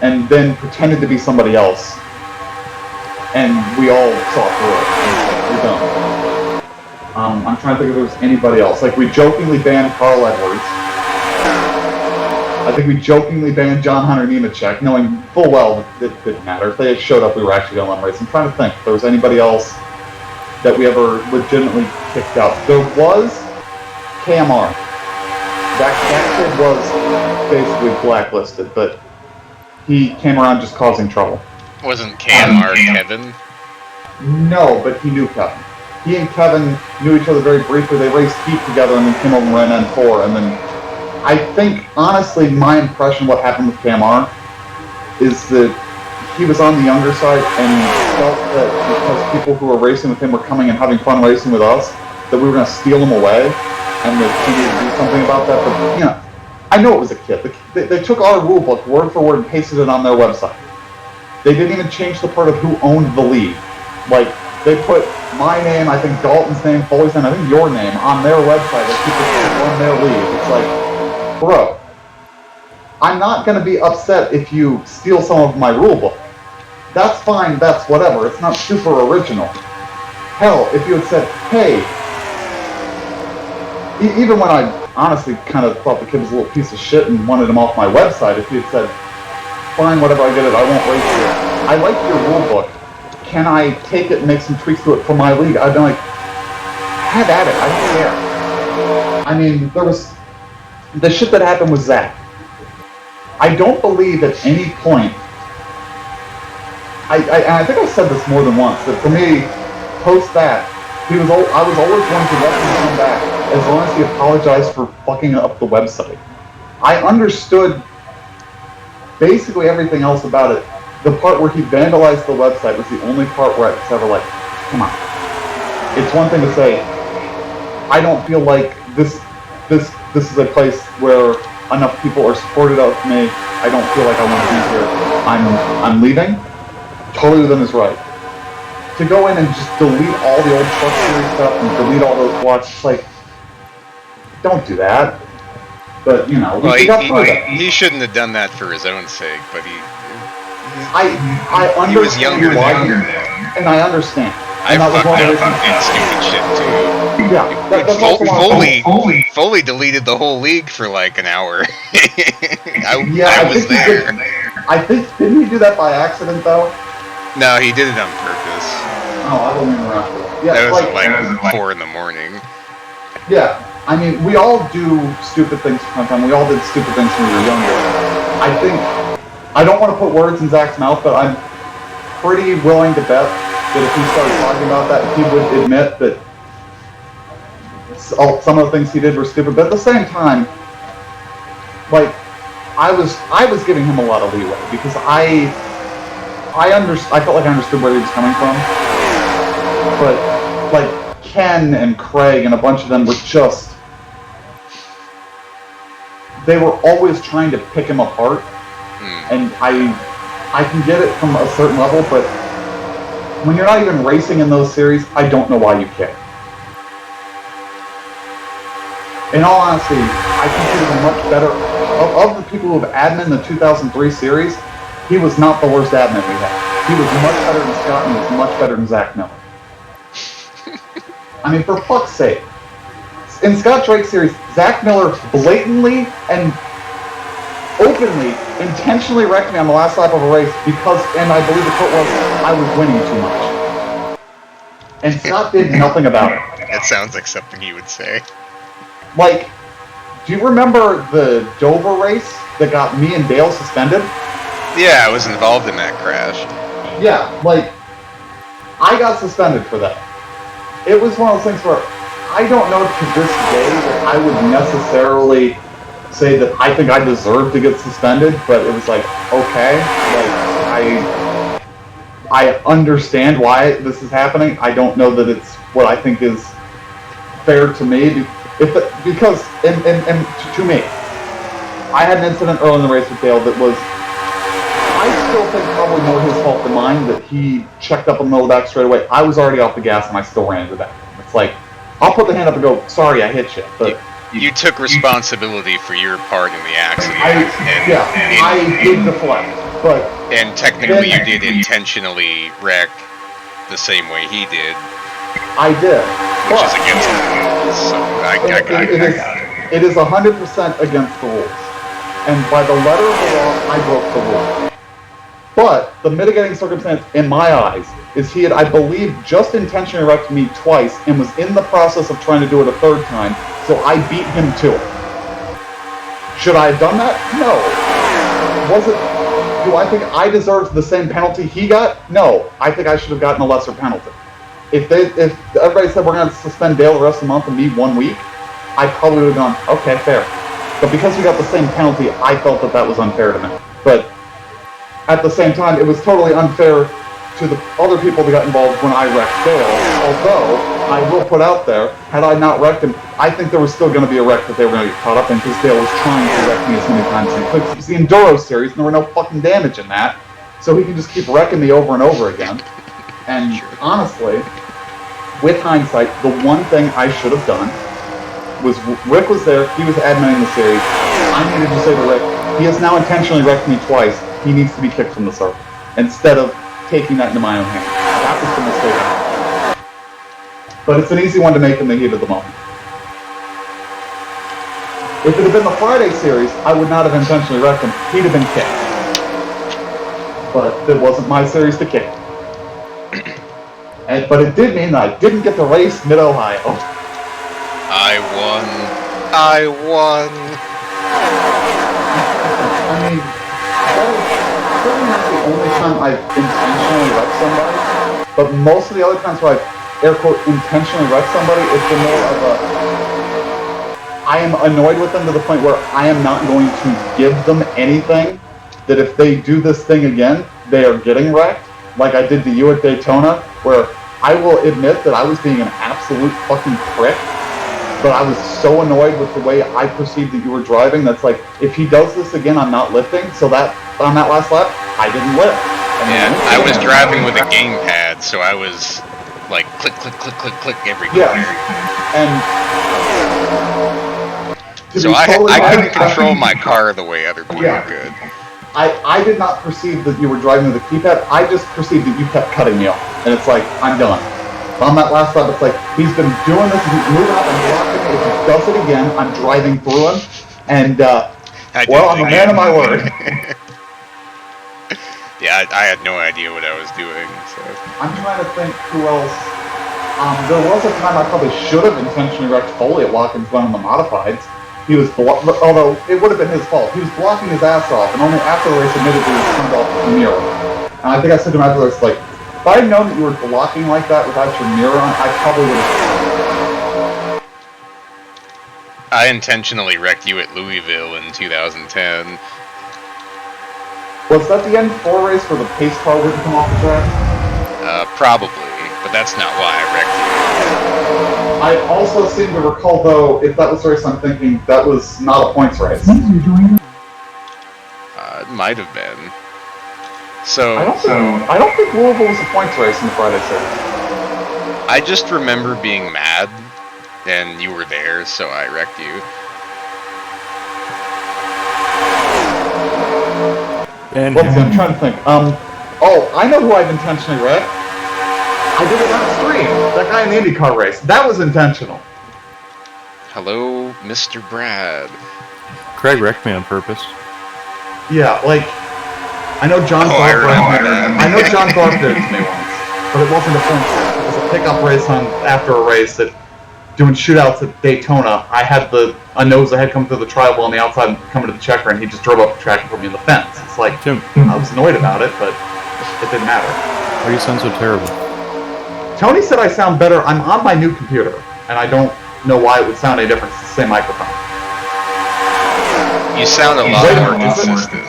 And then pretended to be somebody else. And we all saw through it. And we're done. I'm trying to think if there was anybody else. Like, we jokingly banned Carl Edwards. I think we jokingly banned John Hunter Nemechek, knowing full well that it didn't matter. If they had showed up, we were actually going to let them race. I'm trying to think if there was anybody else that we ever legitimately kicked out. There was KMR. That kid was basically blacklisted, but he came around just causing trouble. Wasn't KMR Kevin? No, but he knew Kevin. He and Kevin knew each other very briefly. They raced heat together and then came over and ran N4. And then I think, honestly, my impression of what happened with KMR is that he was on the younger side and felt that because people who were racing with him were coming and having fun racing with us, that we were going to steal him away and that he needed to do something about that. But, you know, I know it was a kid. They took our rule book word for word and pasted it on their website. They didn't even change the part of who owned the league. Like, they put my name, I think Dalton's name, Foley's name, I think your name on their website as people who run their league. It's like, bro, I'm not going to be upset if you steal some of my rule book. That's fine, that's whatever. It's not super original. Hell, if you had said, hey, even when I honestly kind of thought the kid was a little piece of shit and wanted him off my website, if you had said, fine, whatever, I get it, I won't race here. I like your rule book. Can I take it and make some tweaks to it for my league? I'd be like, have at it, I don't care. I mean, there was, the shit that happened with Zach. I don't believe at any point, I think I said this more than once, that for me, post that, I was always going to let him come back, as long as he apologized for fucking up the website. I understood basically everything else about it. The part where he vandalized the website was the only part where I was ever like, come on. It's one thing to say, I don't feel like this is a place where enough people are supportive of me. I don't feel like I want to be here. I'm leaving. Totally within his right. To go in and just delete all the old Truck Series stuff and delete all those watches, like, don't do that. But, you know, well, he shouldn't have done that for his own sake, but he was younger then. And I understand. I fucking did stupid shit too. Yeah, Foley deleted the whole league for like an hour. I was there. I think, didn't he do that by accident though? No, he did it on purpose. Oh, I wasn't even around for that. Yeah, that was like 4 in the morning. Yeah, I mean, we all do stupid things from time. We all did stupid things when we were younger. I think, I don't want to put words in Zach's mouth, but I'm pretty willing to bet that if he started talking about that, he would admit that some of the things he did were stupid. But at the same time, like, I was giving him a lot of leeway because I felt like I understood where he was coming from. But, like, Ken and Craig and a bunch of them were just... They were always trying to pick him apart. And I can get it from a certain level, but when you're not even racing in those series, I don't know why you care. In all honesty, I think he was a much better... Of the people who have admin the 2003 series, he was not the worst admin we had. He was much better than Scott, and he was much better than Zach Miller. I mean, for fuck's sake. In Scott Drake's series, Zach Miller blatantly and openly, intentionally wrecked me on the last lap of a race because, and I believe the quote was, I was winning too much. And Scott did nothing about it. That sounds like something he would say. Like, do you remember the Dover race that got me and Dale suspended? Yeah, I was involved in that crash. Yeah, like, I got suspended for that. It was one of those things where I don't know to this day that I would necessarily say that I think I deserve to get suspended, but it was like, okay, like, I understand why this is happening. I don't know that it's what I think is fair to me. Because to me, I had an incident early in the race with Dale that was, I still think probably more his fault than mine, that he checked up in the middle of the back straight away. I was already off the gas and I still ran into that. It's like, I'll put the hand up and go, sorry, I hit you. But you took responsibility for your part in the accident. I did deflect, but... And technically you did intentionally wreck the same way he did. I did. Which is against the rules, so I got it. It is 100% against the rules. And by the letter of the law, I broke the rule. But the mitigating circumstance, in my eyes, is he had, I believe, just intentionally wrecked me twice and was in the process of trying to do it a third time, so I beat him to it. Should I have done that? No. Do I think I deserved the same penalty he got? No. I think I should have gotten a lesser penalty. If everybody said we're going to suspend Dale the rest of the month and me 1 week, I probably would have gone, okay, fair. But because we got the same penalty, I felt that was unfair to me. But at the same time, it was totally unfair to the other people that got involved when I wrecked Dale. Although, I will put out there, had I not wrecked him, I think there was still going to be a wreck that they were going to get caught up in because Dale was trying to wreck me as many times as he could. It was the Enduro series, and there were no fucking damage in that. So he can just keep wrecking me over and over again. And honestly, with hindsight, the one thing I should have done was Rick was there, he was adminning the series. I needed to say to Rick, he has now intentionally wrecked me twice. He needs to be kicked from the circle. Instead of taking that into my own hands. That was the mistake I made. But it's an easy one to make in the heat of the moment. If it had been the Friday series, I would not have intentionally wrecked him. He'd have been kicked. But it wasn't my series to kick. But it did mean that I didn't get to race Mid-Ohio. I won. I mean, that is certainly not the only time I've intentionally wrecked somebody, but most of the other times where I've, air quote, intentionally wrecked somebody, it's been more of a, I am annoyed with them to the point where I am not going to give them anything, that if they do this thing again, they are getting wrecked, like I did to you at Daytona, where I will admit that I was being an absolute fucking prick, but I was so annoyed with the way I perceived that you were driving, that's like, if he does this again, I'm not lifting, so that, on that last lap, I didn't lift. Yeah, I was driving with a gamepad, so I was, like, click, click, click, click, click every corner. Yeah, and... So I couldn't control my car the way other people could. I did not perceive that you were driving with a keypad, I just perceived that you kept cutting me off, and it's like, I'm done. On that last lap, it's like, he's been doing this, he's moving up and blocking me, if he does it again, I'm driving through him, and, well, I'm a man of my word. Yeah, I had no idea what I was doing, so... I'm trying to think who else... there was a time I probably should have intentionally wrecked Foley at Watkins Glen in the Modifieds. He was, although it would have been his fault, he was blocking his ass off, and only after the race admitted that he was turned off the mirror. And I think I said to him after the race, like, if I had known that you were blocking like that without your mirror on, I probably would have... I intentionally wrecked you at Louisville in 2010. Was that the N4 race where the pace car wouldn't come off the track? Probably, but that's not why I wrecked you. I also seem to recall, though, if that was the race I'm thinking, that was not a points race. It might have been. So I don't think Louisville was a points race in the Friday series. I just remember being mad, and you were there, so I wrecked you. And Let's see, I'm trying to think. Oh, I know who I've intentionally wrecked. I did it on stream. That guy in the IndyCar race. That was intentional. Hello, Mr. Brad. Craig wrecked me on purpose. Yeah, like, I know John Oh, I remember that. I know John Thorpe did it to me once, but it wasn't a points race. It was a pickup race after a race that, doing shootouts at Daytona, I had a nose ahead come through the tribal on the outside and coming to the checker, and he just drove up the track and put me in the fence. It's like, Tim, I was annoyed about it, but it didn't matter. why do you sound so terrible? Tony said I sound better. I'm on my new computer, and I don't know why it would sound any different. It's the same microphone. You sound a lot more consistent.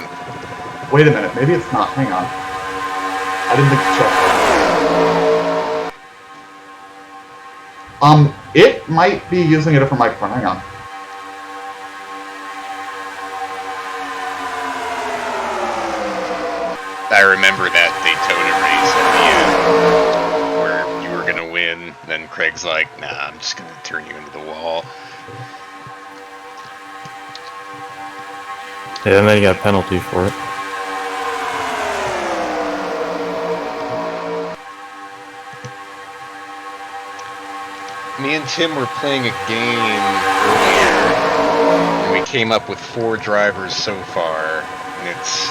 Wait a minute, maybe it's not. Hang on. I didn't think to check. It might be using a different microphone. Hang on. I remember that Daytona race at the end where you were gonna win, then Craig's like, nah, I'm just gonna turn you into the wall. Yeah, and then you got a penalty for it. Me and Tim were playing a game earlier, and we came up with 4 drivers so far, and it's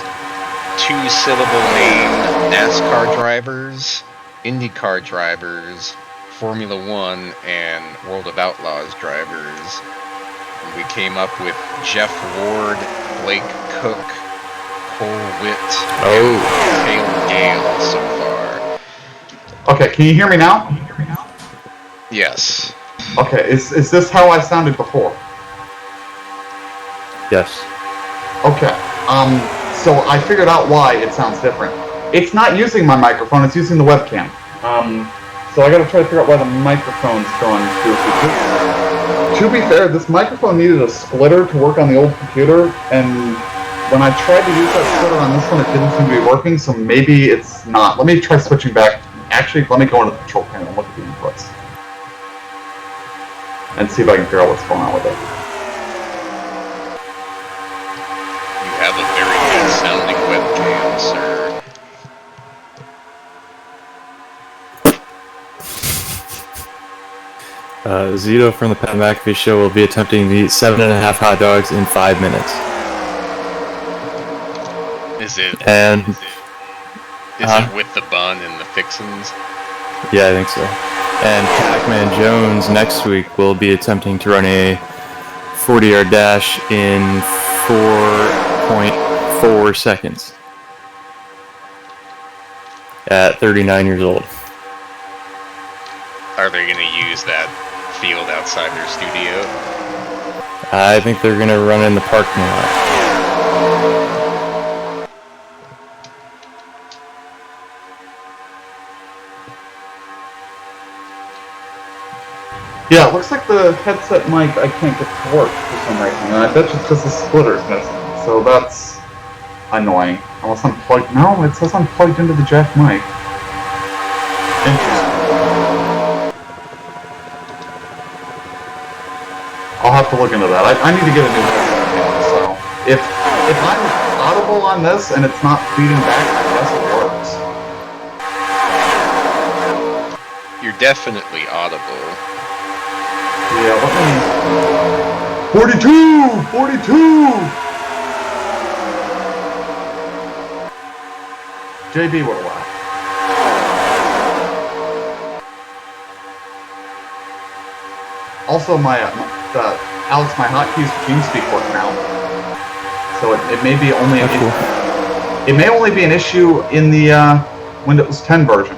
2-syllable name NASCAR drivers, IndyCar drivers, Formula One, and World of Outlaws drivers. And we came up with Jeff Ward, Blake Cook, Cole Witt, and Taylor Gale so far. Okay, can you hear me now? Yes. Okay, is this how I sounded before? Yes. Okay, so I figured out why it sounds different. It's not using my microphone, it's using the webcam. So I gotta try to figure out why the microphone's going goofy. To be fair, this microphone needed a splitter to work on the old computer, and when I tried to use that splitter on this one, it didn't seem to be working, so maybe it's not. Let me try switching back. Actually, let me go into the control panel and look at the inputs. And see if I can figure out what's going on with it. You have a very good sounding webcam, sir. Zito from the Pat McAfee Show will be attempting to eat 7.5 hot dogs in 5 minutes. Is it? And Is it with the bun and the fixins? yeah, I think so. And Pac-Man Jones next week will be attempting to run a 40-yard dash in 4.4 seconds at 39 years old. Are they going to use that field outside their studio? I think they're going to run in the parking lot. Yeah, it looks like the headset mic I can't get to work for some reason, and I bet it's because the splitter's missing. So that's annoying. Unless I'm plugged. No, it says I'm plugged into the jack mic. Interesting. I'll have to look into that. I need to get a new headset. So if I'm audible on this and it's not feeding back, I guess it works. You're definitely audible. Yeah, let me... 42! 42! JB would have laughed. Also, Alex, my hotkeys for TeamSpeak work now. So it may be only an issue. It may only be an issue in the Windows 10 version.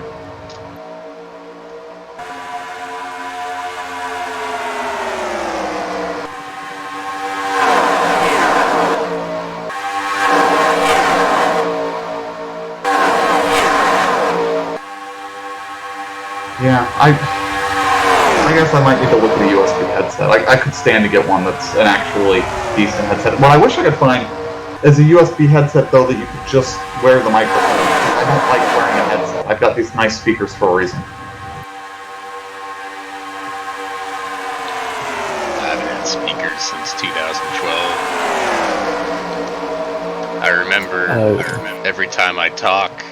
Yeah, I guess I might need to look at a USB headset. I could stand to get one that's an actually decent headset. What I wish I could find is a USB headset, though, that you could just wear the microphone. I don't like wearing a headset. I've got these nice speakers for a reason. I haven't had speakers since 2012. I remember every time I'd talk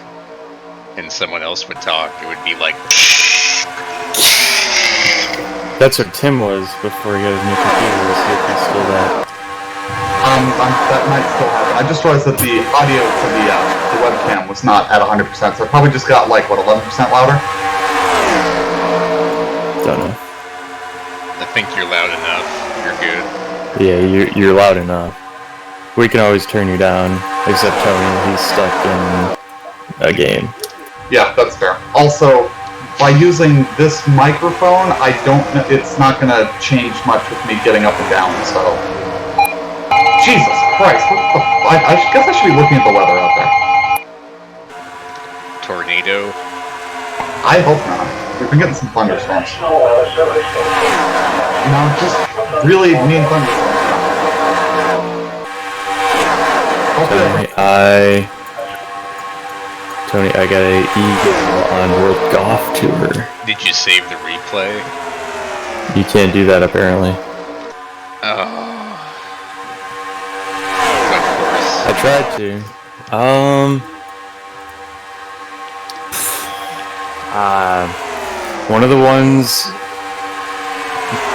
and someone else would talk, it would be like... That's what Tim was before he got his new computer. We'll see if he's still that. That might still happen. I just realized that the audio for the webcam was not at 100%, so it probably just got like, what, 11% louder? Don't know. I think you're loud enough. You're good. Yeah, you're loud enough. We can always turn you down, except Tony, he's stuck in a game. Yeah, that's fair. Also, by using this microphone, I don't know, it's not going to change much with me getting up and down, so... Jesus Christ, what the I guess I should be looking at the weather out there. Tornado? I hope not. We've been getting some thunderstorms. You know, just really mean thunderstorms. Tony, I got a Eagle on World Golf Tour. Did you save the replay? You can't do that, apparently. Oh. I tried to. One of the ones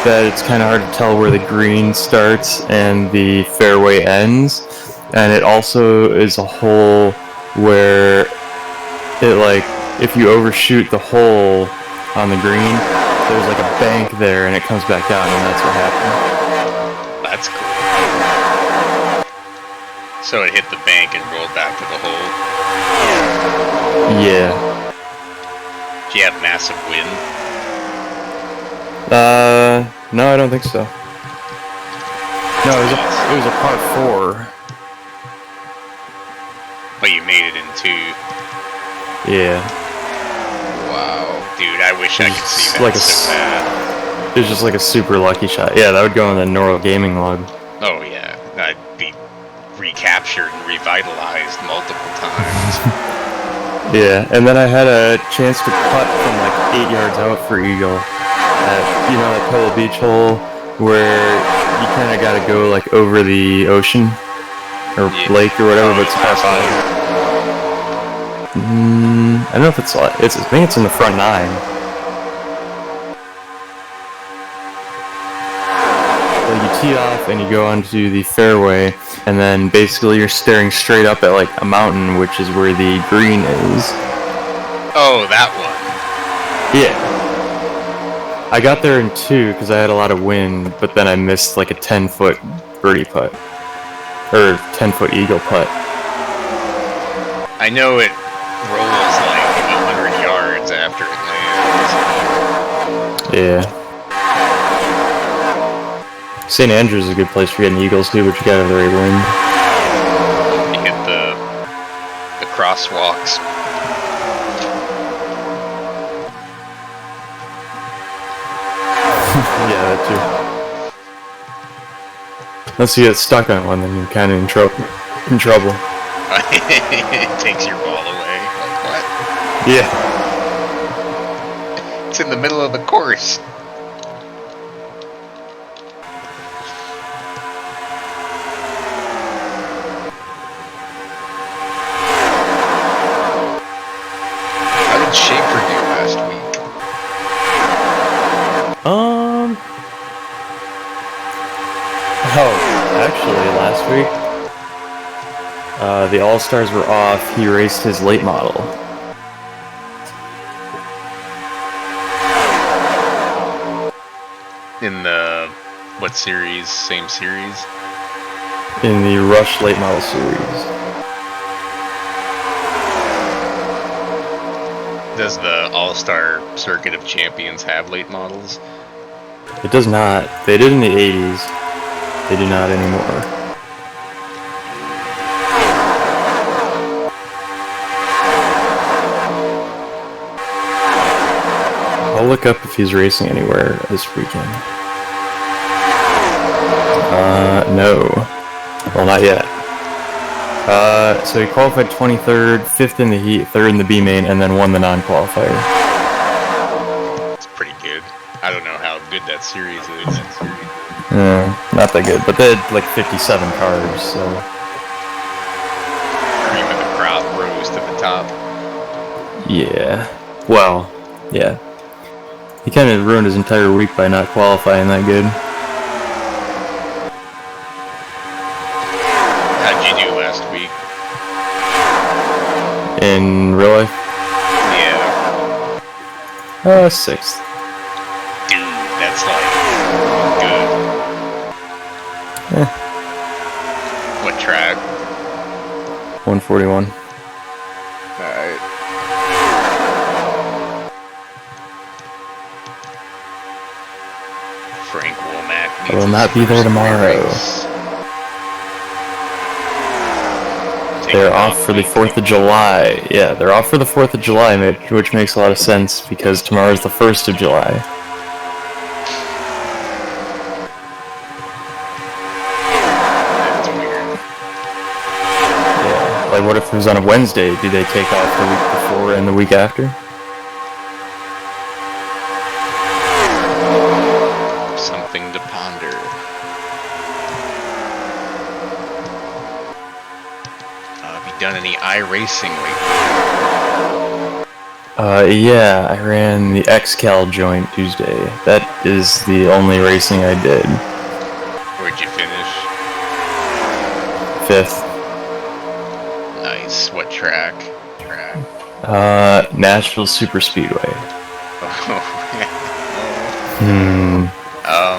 that it's kind of hard to tell where the green starts and the fairway ends, and it also is a hole where it, like, if you overshoot the hole on the green, there's like a bank there and it comes back down, and that's what happened. That's cool. So it hit the bank and rolled back to the hole? Yeah. Do you have massive wind? No, I don't think so. No, it was a par 4. But you made it in 2. Yeah. Wow. Dude, I wish I could see that like so bad. It was just like a super lucky shot. Yeah, that would go in the Neural Gaming log. Oh yeah, I'd be recaptured and revitalized multiple times. Yeah, and then I had a chance to putt from like 8 yards out for eagle. At, you know, that Pebble Beach hole where you kind of got to go like over the ocean or lake or whatever, but it's par 5. I don't know if it's I think it's in the front 9. Well, you tee off and you go onto the fairway, and then basically you're staring straight up at like a mountain, which is where the green is. Oh, that one. Yeah. I got there in 2 because I had a lot of wind, but then I missed like a 10-foot birdie putt. Or 10-foot eagle putt. I know it rolls like 100 yards after it lands. Yeah. St. Andrews is a good place for getting eagles too, but you gotta have the right wind. You hit the crosswalks. Yeah, that too. Unless you get stuck on one, then you're kind of in trouble. It takes your ball away. Like what? Yeah. It's in the middle of the course. How did Schaefer do last week? Oh, actually, last week, the All-Stars were off. He raced his late model. In the what series? Same series? In the Rush Late Model Series. Does the All-Star Circuit of Champions have late models? It does not. They did in the 80s. They do not anymore. I'll look up if he's racing anywhere this weekend. No. Well, not yet. So he qualified 23rd, 5th in the heat, 3rd in the B main, and then won the non-qualifier. It's pretty good. I don't know how good that series is. Not that good, but they had like 57 cars, so... Cream of the crop rose to the top. Yeah. Well, yeah. He kind of ruined his entire week by not qualifying that good. How'd you do last week? In real life? Yeah. 6th. Dude, that's like good. What track? 141. Alright. Frank Womack I will not be there tomorrow. They're off for the 4th of July. Yeah, they're off for the 4th of July, which makes a lot of sense because tomorrow's the 1st of July. That's weird. Yeah, like what if it was on a Wednesday? Do they take off the week before and the week after? Something to ponder. Have you done any iRacing lately? Yeah, I ran the XCal joint Tuesday. That is the only racing I did. Where'd you finish? 5th. Nice. What track? Nashville Super Speedway.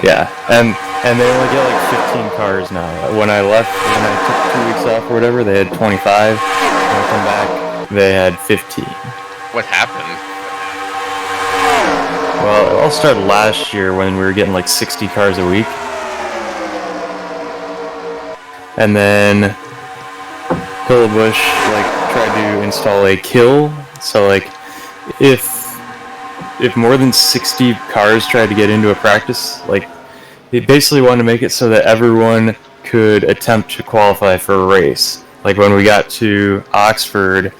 Yeah, and they only get like 15 cars now. When I left, when I took 2 weeks off or whatever, they had 25. When I come back, they had 15. What happened? Well, it all started last year when we were getting like 60 cars a week. And then Hillebush like tried to install a kill. So like if more than 60 cars tried to get into a practice, like they basically wanted to make it so that everyone could attempt to qualify for a race. Like when we got to Oxford,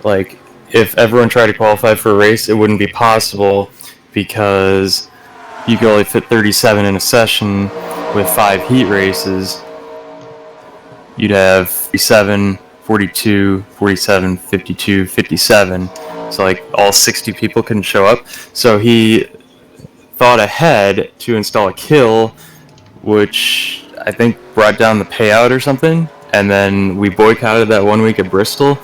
like if everyone tried to qualify for a race, it wouldn't be possible because you could only fit 37 in a session with 5 heat races. You'd have 47, 42, 47, 52, 57. So like all 60 people couldn't show up. So he thought ahead to install a kill, which I think brought down the payout or something. And then we boycotted that 1 week at Bristol.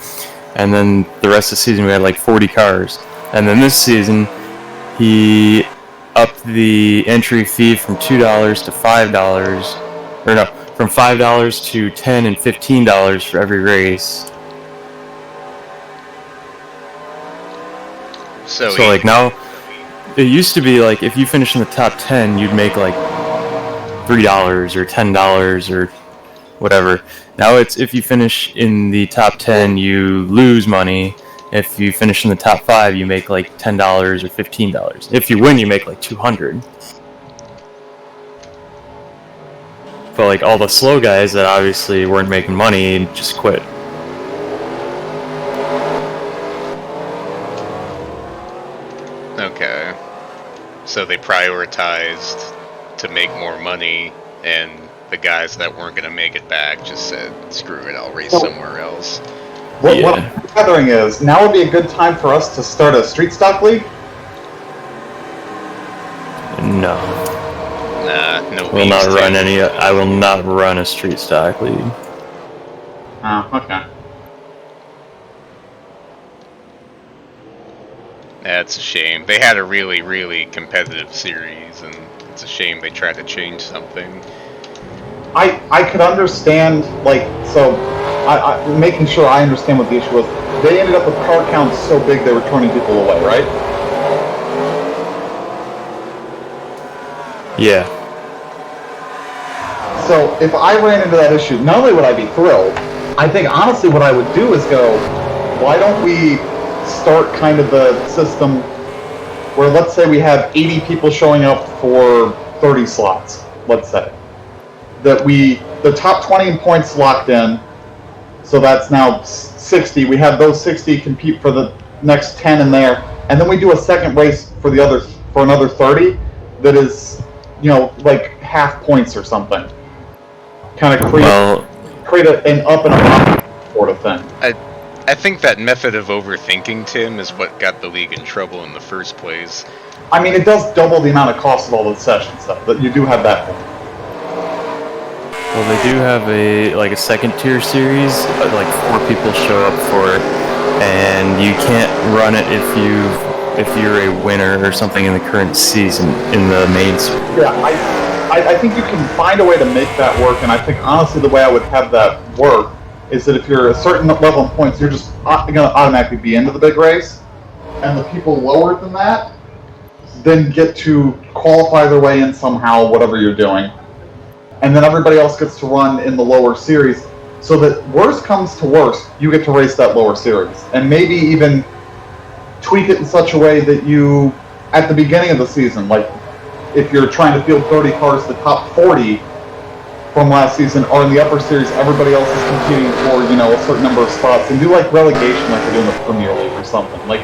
And then the rest of the season we had like 40 cars. And then this season he upped the entry fee from $2 to $5. Or no, from $5 to $10 and $15 for every race. So like now, it used to be like if you finish in the top 10, you'd make like $3 or $10 or whatever. Now it's if you finish in the top 10, you lose money. If you finish in the top 5, you make like $10 or $15. If you win, you make like $200. But like all the slow guys that obviously weren't making money just quit. Okay. So they prioritized to make more money, and the guys that weren't going to make it back just said, screw it, I'll race somewhere else. What I'm gathering is, now would be a good time for us to start a street stock league? No. Nah, no. I will not run a street stock league. Oh, okay. That's a shame. They had a really, really competitive series, and it's a shame they tried to change something. I could understand, like, so, I making sure I understand what the issue was. They ended up with car counts so big they were turning people away, right? Yeah. So, if I ran into that issue, not only would I be thrilled, I think honestly what I would do is go, why don't we start kind of the system where let's say we have 80 people showing up for 30 slots, let's say. The top 20 in points locked in, so that's now 60. We have those 60 compete for the next 10 in there, and then we do a second race for another 30 that is, like half points or something. Kind of create an up and a down sort of thing. I think that method of overthinking, Tim, is what got the league in trouble in the first place. I mean, it does double the amount of cost of all the sessions, though. But you do have that thing. Well, they do have a second tier series, like 4 people show up for it, and you can't run it if you're a winner or something in the current season in the main series. Yeah, I think you can find a way to make that work, and I think honestly the way I would have that work is that if you're a certain level of points, you're just going to automatically be into the big race, and the people lower than that then get to qualify their way in somehow, whatever you're doing. And then everybody else gets to run in the lower series, so that worst comes to worst, you get to race that lower series. And maybe even tweak it in such a way that you, at the beginning of the season, like if you're trying to field 30 cars, the top 40 from last season are in the upper series, everybody else is competing for, a certain number of spots, and do like relegation like they do in the Premier League or something. Like,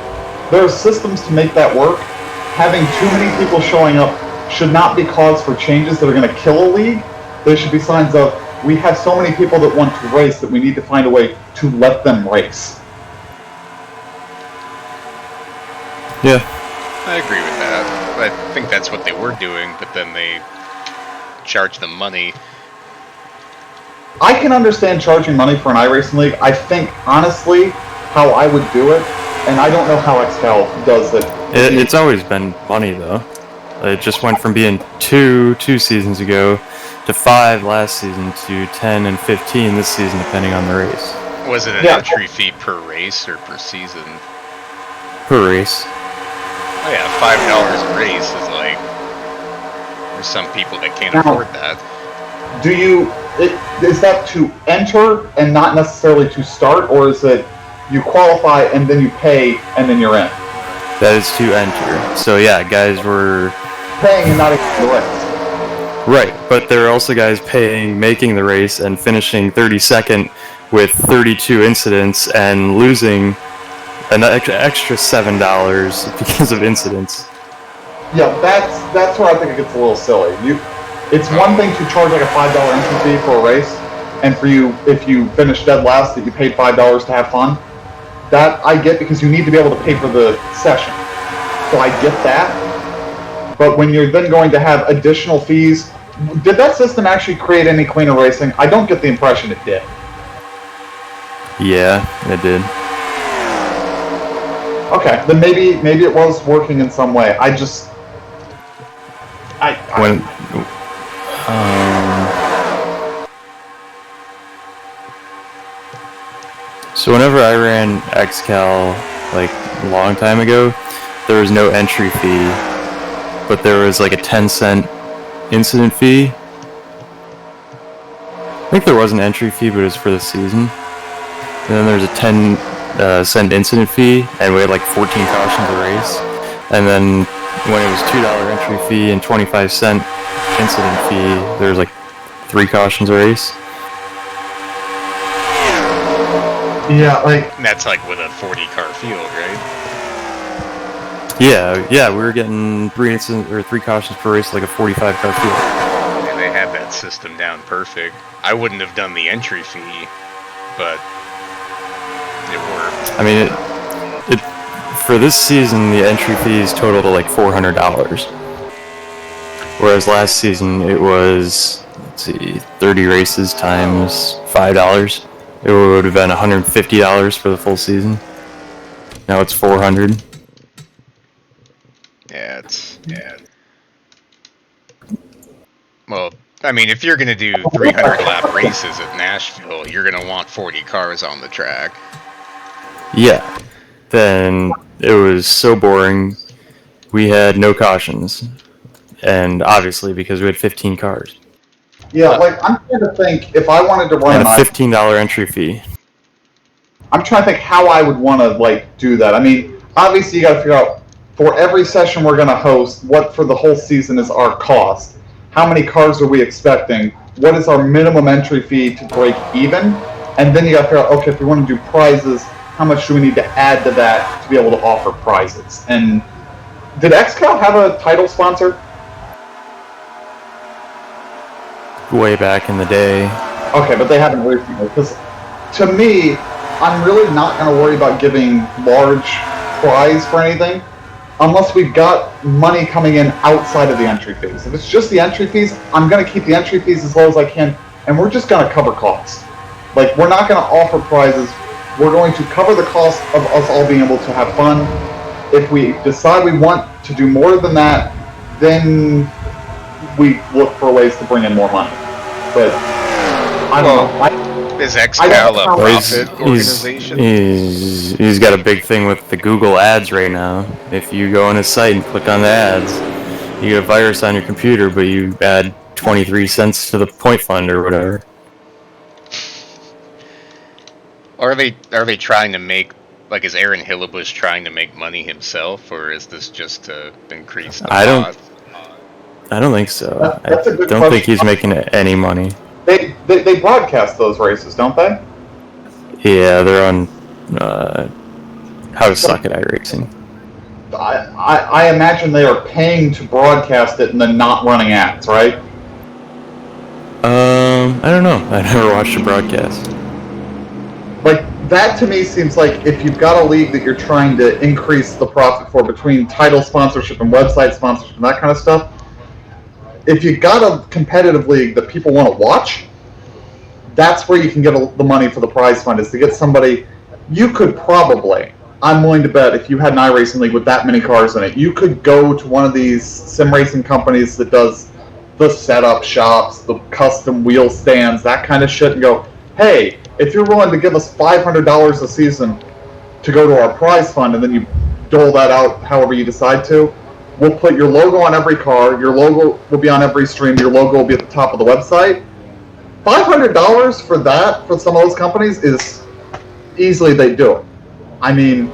there are systems to make that work. Having too many people showing up should not be cause for changes that are going to kill a league. There should be signs of, we have so many people that want to race that we need to find a way to let them race. Yeah. I agree with that. I think that's what they were doing, but then they charged them money. I can understand charging money for an iRacing league. I think, honestly, how I would do it, and I don't know how XCal does it. It's always been money, though. It just went from being 2 seasons ago to 5 last season to 10 and 15 this season, depending on the race. Was it an entry fee per race or per season? Per race. Oh yeah, $5 a race is like, there's some people that can't afford that. Is that to enter and not necessarily to start, or is it you qualify and then you pay and then you're in? That is to enter. So yeah, guys were paying and not even the race. Right, but there are also guys paying, making the race, and finishing 32nd with 32 incidents and losing an extra $7 because of incidents. Yeah, that's where I think it gets a little silly. It's one thing to charge like a $5 entry fee for a race, and for you, if you finish dead last, that you paid $5 to have fun. That I get, because you need to be able to pay for the session. So I get that. But when you're then going to have additional fees, did that system actually create any cleaner racing? I don't get the impression it did. Yeah, it did. Okay, then maybe it was working in some way. So whenever I ran XCal, like a long time ago, there was no entry fee, but there was like a 10-cent incident fee. I think there was an entry fee, but it was for the season. And then there's a 10-cent incident fee, and we had like 14 cautions a race. And then when it was $2 entry fee and 25-cent incident fee, there was like 3 cautions a race. Yeah, like that's like with a 40-car field, right? Yeah, we were getting 3 cautions per race, like a 45-car field. And they had that system down perfect. I wouldn't have done the entry fee, but it worked. I mean, it for this season, the entry fees totaled to like $400, whereas last season it was, 30 races times $5. It would have been $150 for the full season. Now it's $400. Yeah. Well, I mean, if you're gonna do 300-lap races at Nashville, you're gonna want 40 cars on the track. Yeah. Then it was so boring. We had no cautions, and obviously because we had 15 cars. Yeah, like I'm trying to think if I wanted to run and a $15 entry fee. I'm trying to think how I would want to like do that. I mean, obviously you got to figure out for every session we're going to host, what for the whole season is our cost? How many cars are we expecting? What is our minimum entry fee to break even? And then you got to figure out, okay, if we want to do prizes, how much do we need to add to that to be able to offer prizes? And did XCal have a title sponsor? Way back in the day. Okay, but they haven't recently. Because to me, I'm really not going to worry about giving large prize for anything unless we've got money coming in outside of the entry fees. If it's just the entry fees, I'm going to keep the entry fees as low as I can, and we're just going to cover costs. Like, we're not going to offer prizes. We're going to cover the cost of us all being able to have fun. If we decide we want to do more than that, then we look for ways to bring in more money. But I don't know. Is XCal a profit organization? He's got a big thing with the Google ads right now. If you go on his site and click on the ads, you get a virus on your computer, but you add 23 cents to the point fund or whatever. Or are they trying to make, like, is Aaron Hillebush trying to make money himself, or is this just to increase the cost? I don't think so. That's a good I don't question. think he's making any money. They broadcast those races, don't they? Yeah, they're on How to Suck at iRacing. I imagine they are paying to broadcast it and then not running ads, right? I don't know. I never watched a broadcast. Like, that to me seems like if you've got a league that you're trying to increase the profit for between title sponsorship and website sponsorship and that kind of stuff, if you've got a competitive league that people want to watch, that's where you can get the money for the prize fund, is to get somebody. You could probably, I'm willing to bet, if you had an iRacing league with that many cars in it, you could go to one of these sim racing companies that does the setup shops, the custom wheel stands, that kind of shit, and go, hey, if you're willing to give us $500 a season to go to our prize fund, and then you dole that out however you decide to, we'll put your logo on every car, your logo will be on every stream, your logo will be at the top of the website. $500 for that, for some of those companies, is easily they do it. I mean,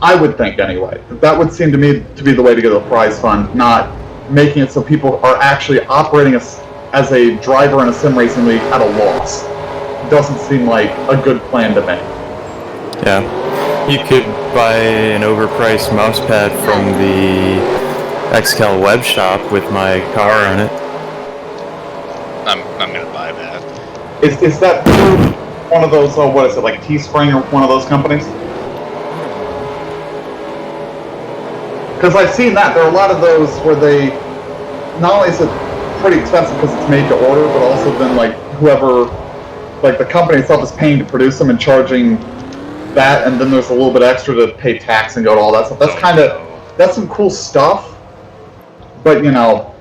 I would think anyway. That would seem to me to be the way to get a prize fund, not making it so people are actually operating as a driver in a sim racing league at a loss. Doesn't seem like a good plan to me. Yeah. You could buy an overpriced mouse pad from the XCal web shop with my car on it. I'm gonna buy that. Is that one of those, what is it, like Teespring or one of those companies? Because I've seen that. There are a lot of those where they, not only is it pretty expensive because it's made to order, but also then like whoever, like the company itself is paying to produce them and charging that, and then there's a little bit extra to pay tax and go to all that stuff. That's some cool stuff. But you know,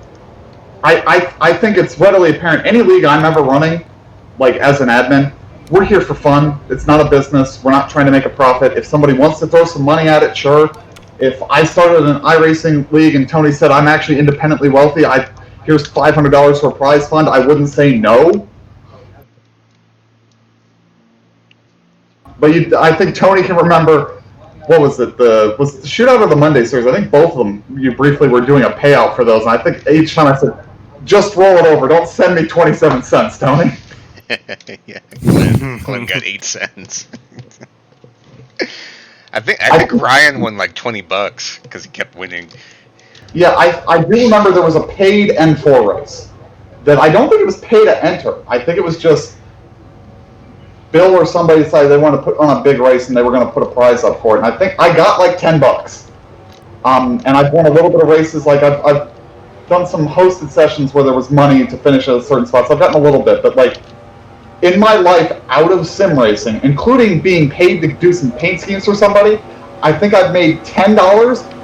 I think it's readily apparent. Any league I'm ever running, like as an admin, we're here for fun. It's not a business. We're not trying to make a profit. If somebody wants to throw some money at it, sure. If I started an iRacing league and Tony said I'm actually independently wealthy, here's $500 for a prize fund, I wouldn't say no. But I think Tony can remember, what was it, was it the shootout or the Monday series? I think both of them, you briefly were doing a payout for those, and I think each time I said, just roll it over, don't send me 27 cents, Tony. Yeah, Glenn got 8 cents. I think Ryan won like $20 because he kept winning. Yeah, I do remember there was a paid N4 race. That I don't think it was pay to enter. I think it was just Bill or somebody decided they wanted to put on a big race and they were going to put a prize up for it. And I think I got like $10. And I've won a little bit of races. Like I've done some hosted sessions where there was money to finish at a certain spot. So I've gotten a little bit, but like in my life out of sim racing, including being paid to do some paint schemes for somebody, I think I've made $10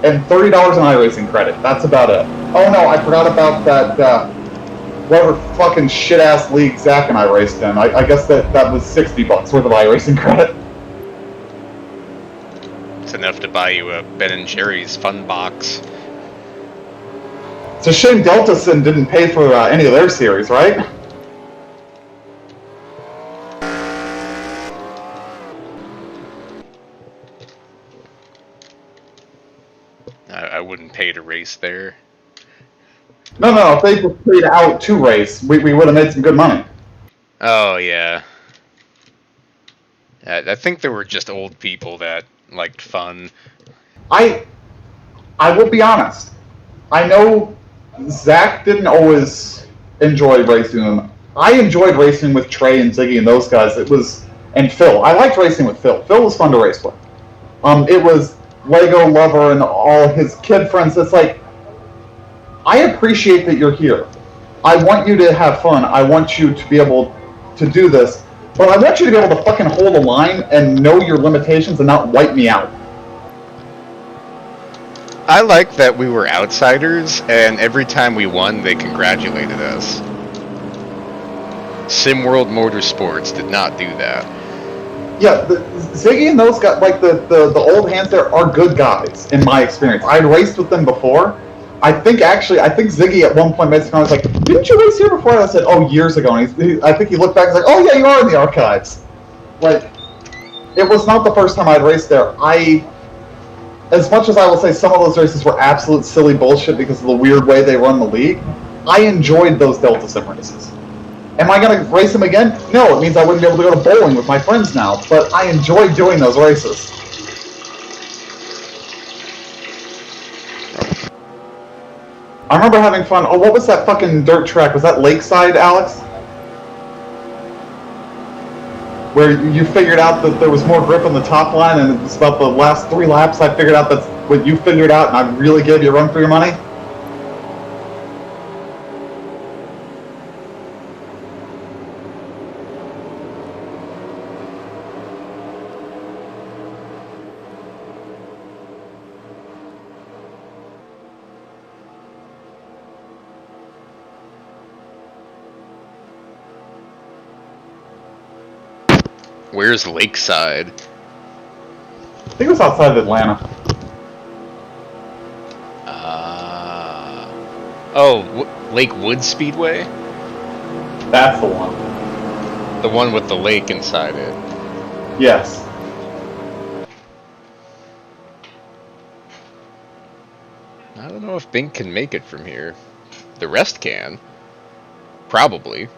and $30 in iRacing credit. That's about it. Oh no, I forgot about that. Whatever fucking shit-ass league Zach and I raced in. I guess that was $60 worth of iRacing credit. It's enough to buy you a Ben & Jerry's fun box. It's a shame Deltason didn't pay for any of their series, right? I wouldn't pay to race there. No. If they just paid out to race, we would have made some good money. Oh, yeah. I think there were just old people that liked fun. I will be honest. I know Zach didn't always enjoy racing them. I enjoyed racing with Trey and Ziggy and those guys. And Phil. I liked racing with Phil. Phil was fun to race with. It was Lego Lover and all his kid friends. It's like, I appreciate that you're here. I want you to have fun. I want you to be able to do this. But I want you to be able to fucking hold a line and know your limitations and not wipe me out. I like that we were outsiders, and every time we won, they congratulated us. SimWorld Motorsports did not do that. Yeah, Ziggy and those guys, like the old hands there, are good guys, in my experience. I raced with them before. I think Ziggy at one point made some comments like, "Didn't you race here before?" And I said, "Oh, years ago." And I think he looked back and was like, "Oh yeah, you are in the archives." Like, it was not the first time I'd raced there. As much as I will say some of those races were absolute silly bullshit because of the weird way they run the league, I enjoyed those Delta Sim races. Am I going to race them again? No, it means I wouldn't be able to go to bowling with my friends now, but I enjoy doing those races. I remember having fun. Oh, what was that fucking dirt track? Was that Lakeside, Alex? Where you figured out that there was more grip on the top line, and it was about the last 3 laps I figured out that's what you figured out, and I really gave you a run for your money? Where's Lakeside? I think it was outside of Atlanta. Lakewood Speedway? That's the one. The one with the lake inside it. Yes. I don't know if Bink can make it from here. The rest can. Probably.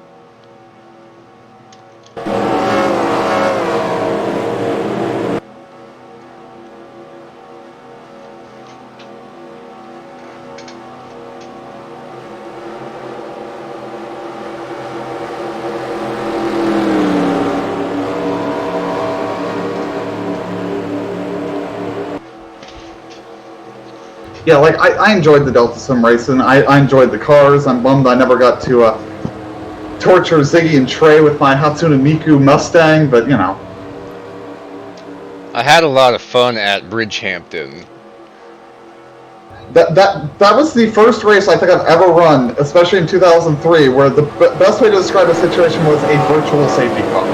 Yeah, like, I enjoyed the Delta Sim racing. I enjoyed the cars. I'm bummed I never got to torture Ziggy and Trey with my Hatsune Miku Mustang, but, you know. I had a lot of fun at Bridgehampton. That was the first race I think I've ever run, especially in 2003, where the best way to describe a situation was a virtual safety car.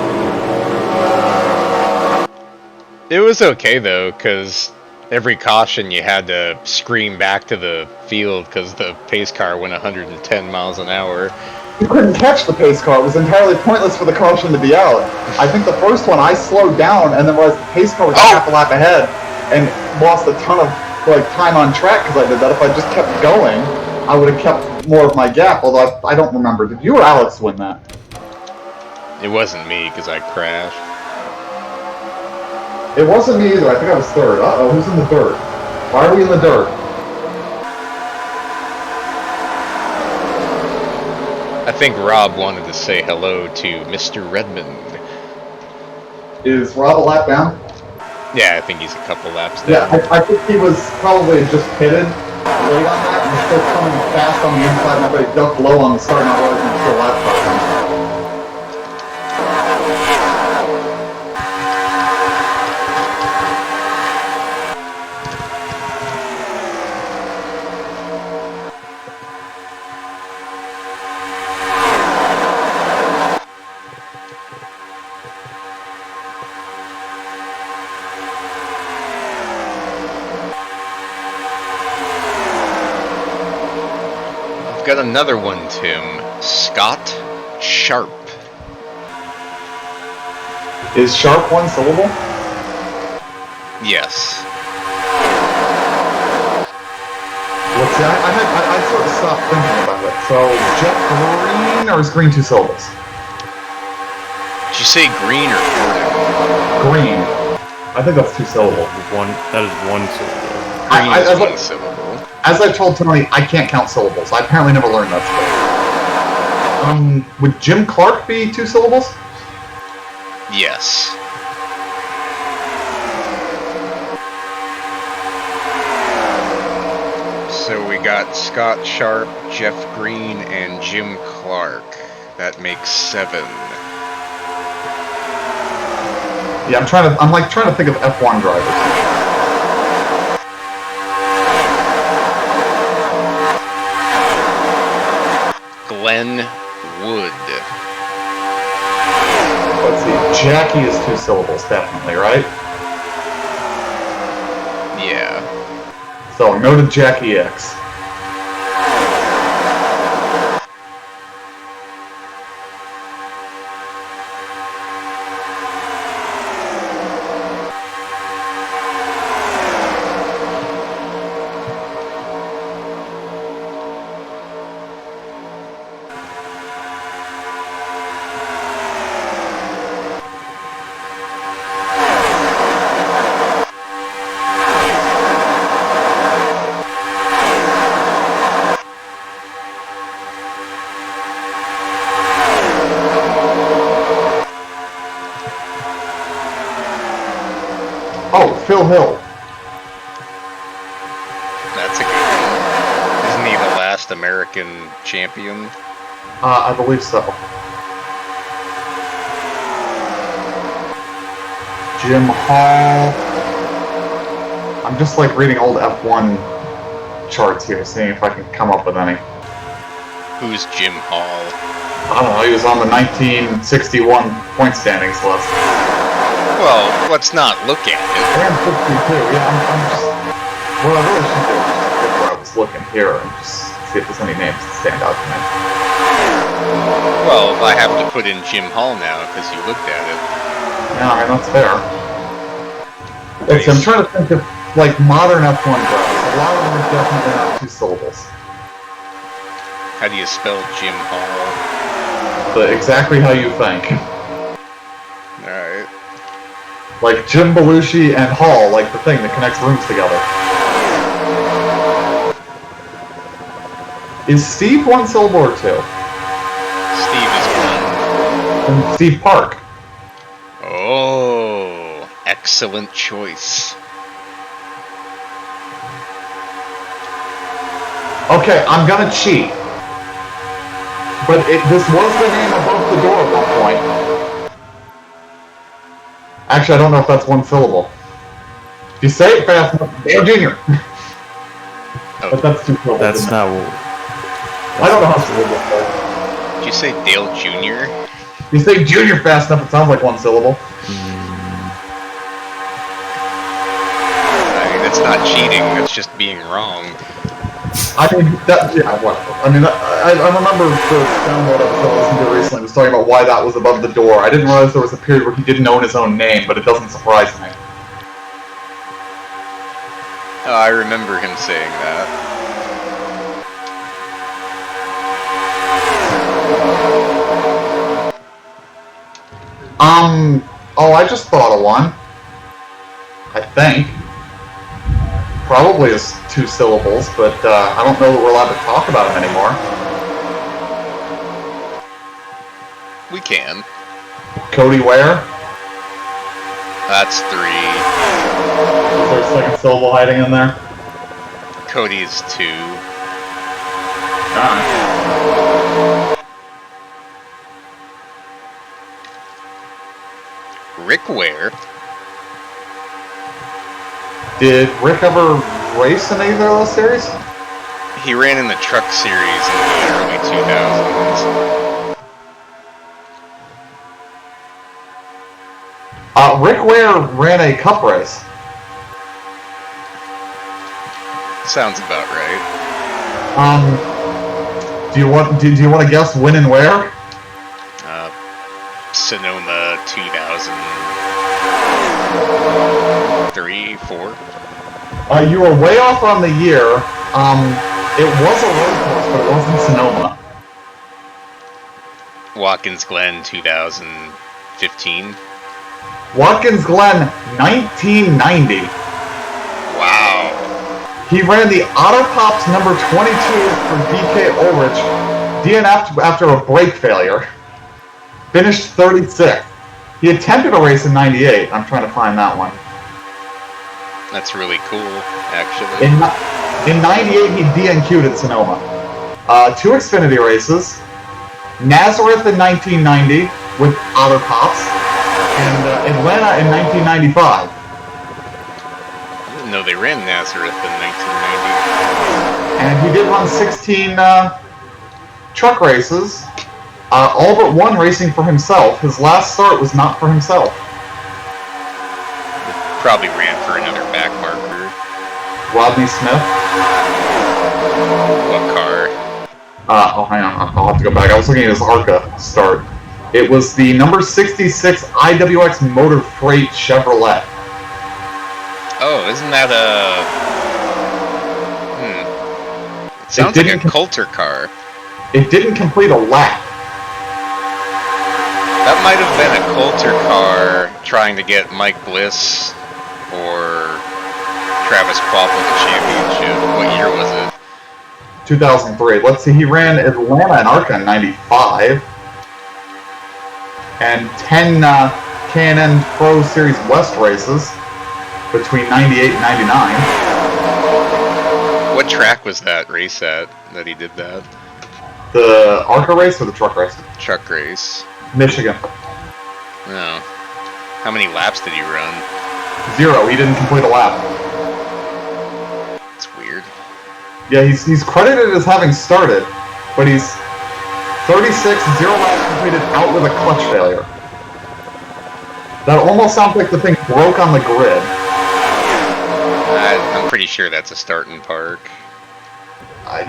It was okay, though, because every caution you had to scream back to the field because the pace car went 110 miles an hour. You couldn't catch the pace car. It was entirely pointless for the caution to be out. I think the first one I slowed down and then realized the pace car was half a lap ahead and lost a ton of time on track because I did that. If I just kept going, I would have kept more of my gap, although I don't remember. Did you or Alex win that? It wasn't me because I crashed. It wasn't me either. I think I was third. Uh-oh, who's in the dirt? Why are we in the dirt? I think Rob wanted to say hello to Mr. Redmond. Is Rob a lap down? Yeah, I think he's a couple laps down. Yeah, I think he was probably just pitted late on that and still coming fast on the inside and everybody ducked low on the start, not realizing it's still lap time. Got another one, Tim. Scott Sharp. Is Sharp one syllable? Yes. See, I sort of stopped thinking about it. So, Jet Green, or is green 2 syllables? Did you say green or Green. I think that's 2 syllables. That is one syllable. green is one syllable? As I told Tony, I can't count syllables. I apparently never learned that skill. Would Jim Clark be 2 syllables? Yes. So we got Scott Sharp, Jeff Green, and Jim Clark. That makes 7. Yeah, I'm trying to think of F1 drivers. Glenn Wood. Let's see. Jackie is 2 syllables, definitely, right? Yeah. So, noted Jackie X. Oh, Phil Hill. That's a good one. Isn't he the last American champion? I believe so. Jim Hall. I'm just like reading old F1 charts here, seeing if I can come up with any. Who's Jim Hall? I don't know, he was on the 1961 point standings list. Well, let's not look at it. And 62, yeah, I'm just... What I really should do is just look where I was looking here and just see if there's any names that stand out to me. Well, I have to put in Jim Hall now because you looked at it. Yeah, I mean, that's fair. Let's see, I'm trying to think of, like, modern F1 drivers. A lot of them are definitely not 2 syllables. How do you spell Jim Hall? But exactly how you think. Alright. Like Jim Belushi and Hall, like the thing that connects rooms together. Is Steve 1 syllable or 2? Steve is 1. And Steve Park. Oh, excellent choice. Okay, I'm gonna cheat. But this was the name above the door at one point. Actually, I don't know if that's 1 syllable. If you say it fast enough, Dale Jr. Oh. But that's 2 syllables. That's not what... I don't know how syllables are. Did you say Dale Jr.? If you say Junior fast enough, it sounds like 1 syllable. I mean, that's not cheating, that's just being wrong. I mean, whatever. I mean, I remember the download episode I listened to recently was talking about why that was above the door. I didn't realize there was a period where he didn't own his own name, but it doesn't surprise me. Oh, I remember him saying that. Oh, I just thought of one. I think. Probably is 2 syllables, but I don't know that we're allowed to talk about him anymore. We can. Cody Ware? That's 3. Is there a second syllable hiding in there? Cody's 2. Rick Ware. Did Rick ever race in either of those series? He ran in the truck series in the early 2000s. Rick Ware ran a cup race. Sounds about right. Do you want to guess when and where? Sonoma 2003, 4. You were way off on the year. It was a road course, but it wasn't Sonoma. Watkins Glen 2015. Watkins Glen, 1990. Wow. He ran the Otter Pops number 22 for DK Ulrich, DNF'd after a brake failure. Finished 36th. He attempted a race in 98. I'm trying to find that one. That's really cool, actually. In 98, he DNQ'd at Sonoma. 2 Xfinity races. Nazareth in 1990 with Otter Pops. And Atlanta in 1995. I didn't know they ran Nazareth in 1990. And he did run 16 truck races. All but one racing for himself. His last start was not for himself. Probably ran for another back marker. Rodney Smith. What car? Oh, hang on. I'll have to go back. I was looking at his ARCA start. It was the number 66 IWX Motor Freight Chevrolet. Oh, isn't that a... It sounds like a Coulter car. It didn't complete a lap. That might have been a Coulter car trying to get Mike Bliss or Travis Kvapil the championship. What year was it? 2003. Let's see. He ran Atlanta and ARCA in 95. And 10 K&N Pro Series West races between 98 and 99. What track was that race at that he did that? The ARCA race or the truck race? Truck race. Michigan. Oh. How many laps did he run? 0. He didn't complete a lap. That's weird. Yeah, he's credited as having started, but he's 36, 0 laps completed out with a clutch failure. That almost sounds like the thing broke on the grid. I'm pretty sure that's a start and park.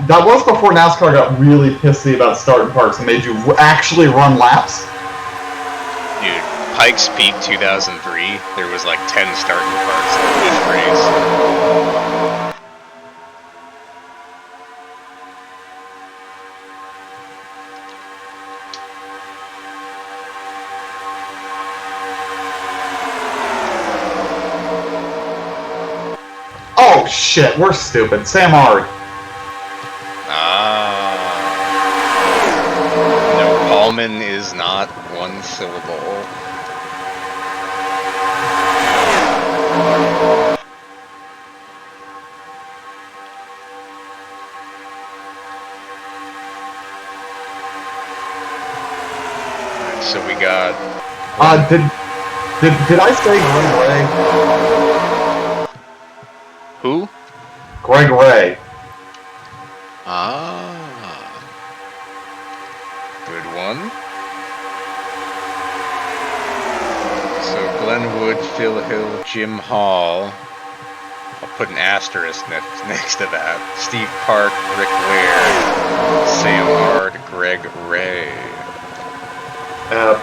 That was before NASCAR got really pissy about starting parks and made you actually run laps. Dude, Pikes Peak 2003, there was like 10 starting parks in this race. Oh shit, we're stupid. Sam Ard. No, Paulman is not one syllable. Alright, so we got... Did I say Greg Ray? Who? Greg Ray. Good one. So Glenwood, Phil Hill, Jim Hall. I'll put an asterisk next to that. Steve Park, Rick Ware, Sam Ard, Greg Ray.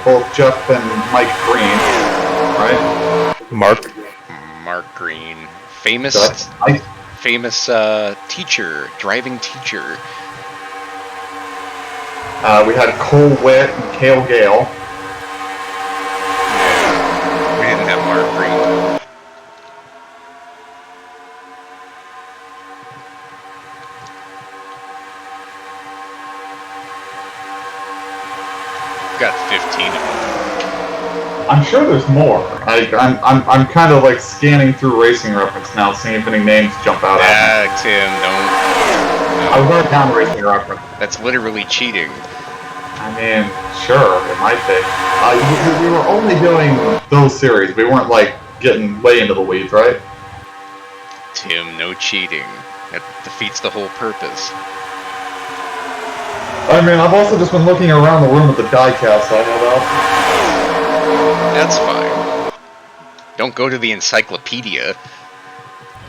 Both Jeff and Mike Green, right? Mark Green. Famous teacher, driving teacher. We had Cole Witt and Cale Gale. Yeah, we didn't have Mark Green. Got 15 of them. I'm sure there's more. I'm kind of like scanning through Racing Reference now, seeing if any names jump out at me. Tim, don't. I was already down Racing Reference. That's literally cheating. I mean, sure, it might be. We were only doing those series. We weren't like getting way into the weeds, right? Tim, no cheating. That defeats the whole purpose. I mean, I've also just been looking around the room at the diecast I have out. That's fine. Don't go to the encyclopedia.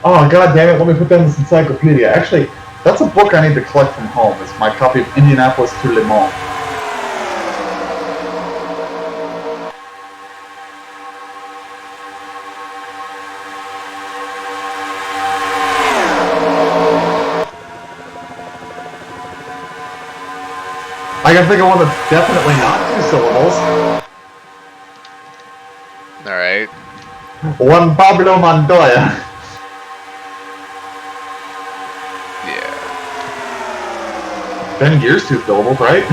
Oh, god damn it, let me put that in this encyclopedia. Actually, that's a book I need to collect from home. It's my copy of Indianapolis to Le Mans. I can think of one that's definitely not 2 syllables. Alright. Juan Pablo Montoya. Yeah. Ben Gear's 2 syllables, right?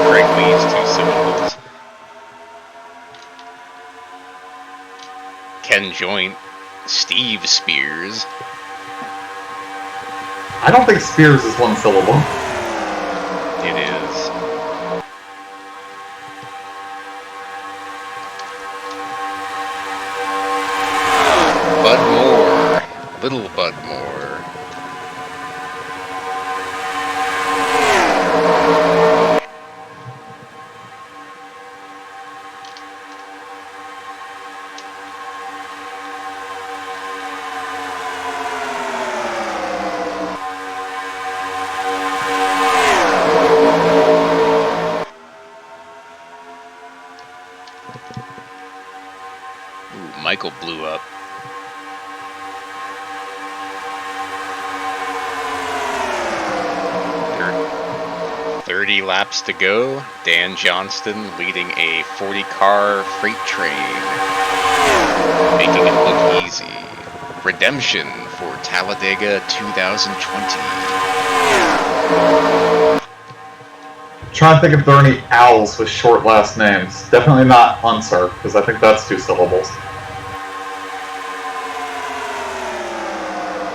Craig Lee's 2 syllables. Ken Joint. Steve Spears. I don't think Spears is 1 syllable. It is. Bud Moore. Little Bud Moore. Ooh, Michael blew up. There- 30 laps to go. Dan Johnston leading a 40-car freight train, making it look easy. Redemption for Talladega 2020. Trying to think if there are any owls with short last names. Definitely not Unser, because I think that's 2 syllables.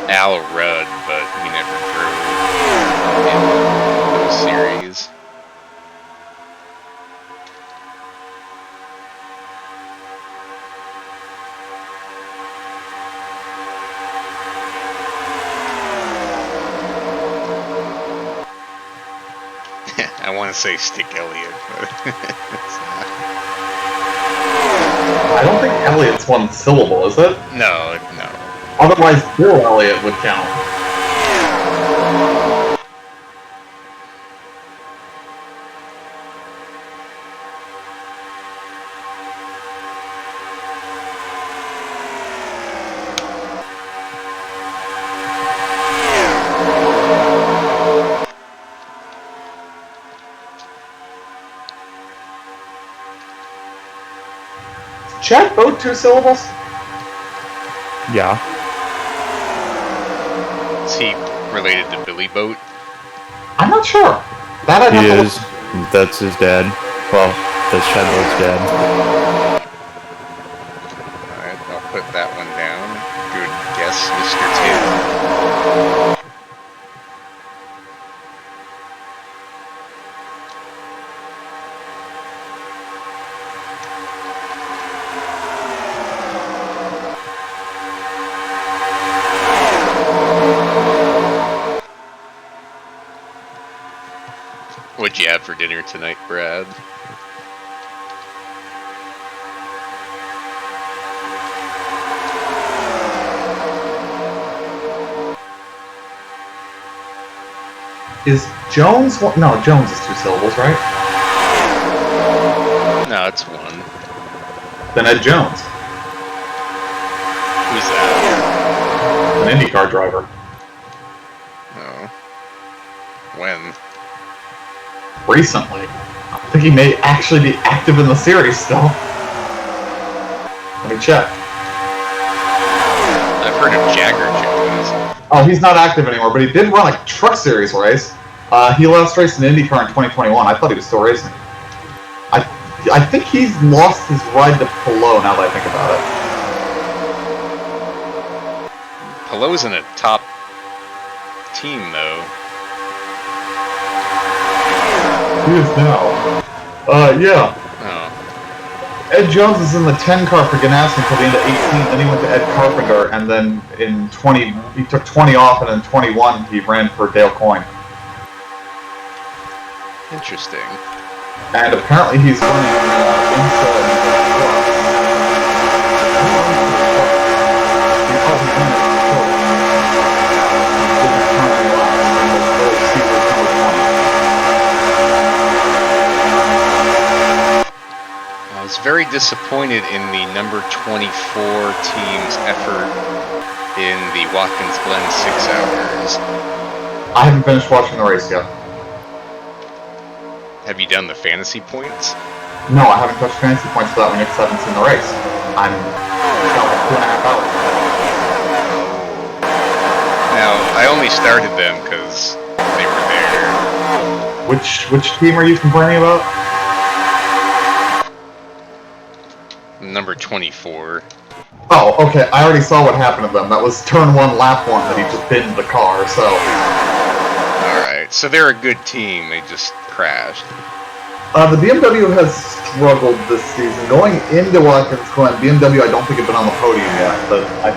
Al Rudd, but he never drove in those series. I want to say Stick Elliott, but it's not. I don't think Elliott's 1 syllable, is it? No, no. Otherwise, Bill Elliott would count. Chad both 2 syllables? Yeah. Is he related to Billy Boat? I'm not sure. That I'd He have to is. That's his dad. Well, that's Shadow's dad. Alright, I'll put that one down. Good guess, Mr. Tim. What'd you have for dinner tonight, Brad? Is Jones one? No, Jones is 2 syllables, right? No, it's 1. Then Ed Jones, Who's that? an IndyCar driver. Oh. When? Recently. I think he may actually be active in the series still. Let me check. I've heard of Jagger Jones. Oh, he's not active anymore, but he did run a truck series race. He last raced in IndyCar in 2021. I thought he was still racing. I think he's lost his ride to Pelot now that I think about it. Pelot's in a top team, though. He is now. Yeah. Oh. Ed Jones is in the 10 car for Ganassi until the end of 18. Then he went to Ed Carpenter, and then in 20, he took 20 off, and in 21 he ran for Dale Coyne. Interesting. And apparently he's running I was very disappointed in the number 24 team's effort in the Watkins Glen 6 hours. I haven't finished watching the race yet. Have you done the fantasy points? No, I haven't touched fantasy points for that one yet because I haven't seen the race. I'm about like 2.5 hours. Now, I only started them because they were there. Which team are you complaining about? Number 24. Oh, okay. I already saw what happened to them. That was turn 1, lap 1 that he just binned the car, so... Alright, so they're a good team, they just crashed. The BMW has struggled this season. Going into Watkins Glen, BMW I don't think have been on the podium yet, but I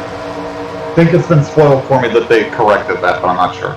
think it's been spoiled for me that they corrected that, but I'm not sure.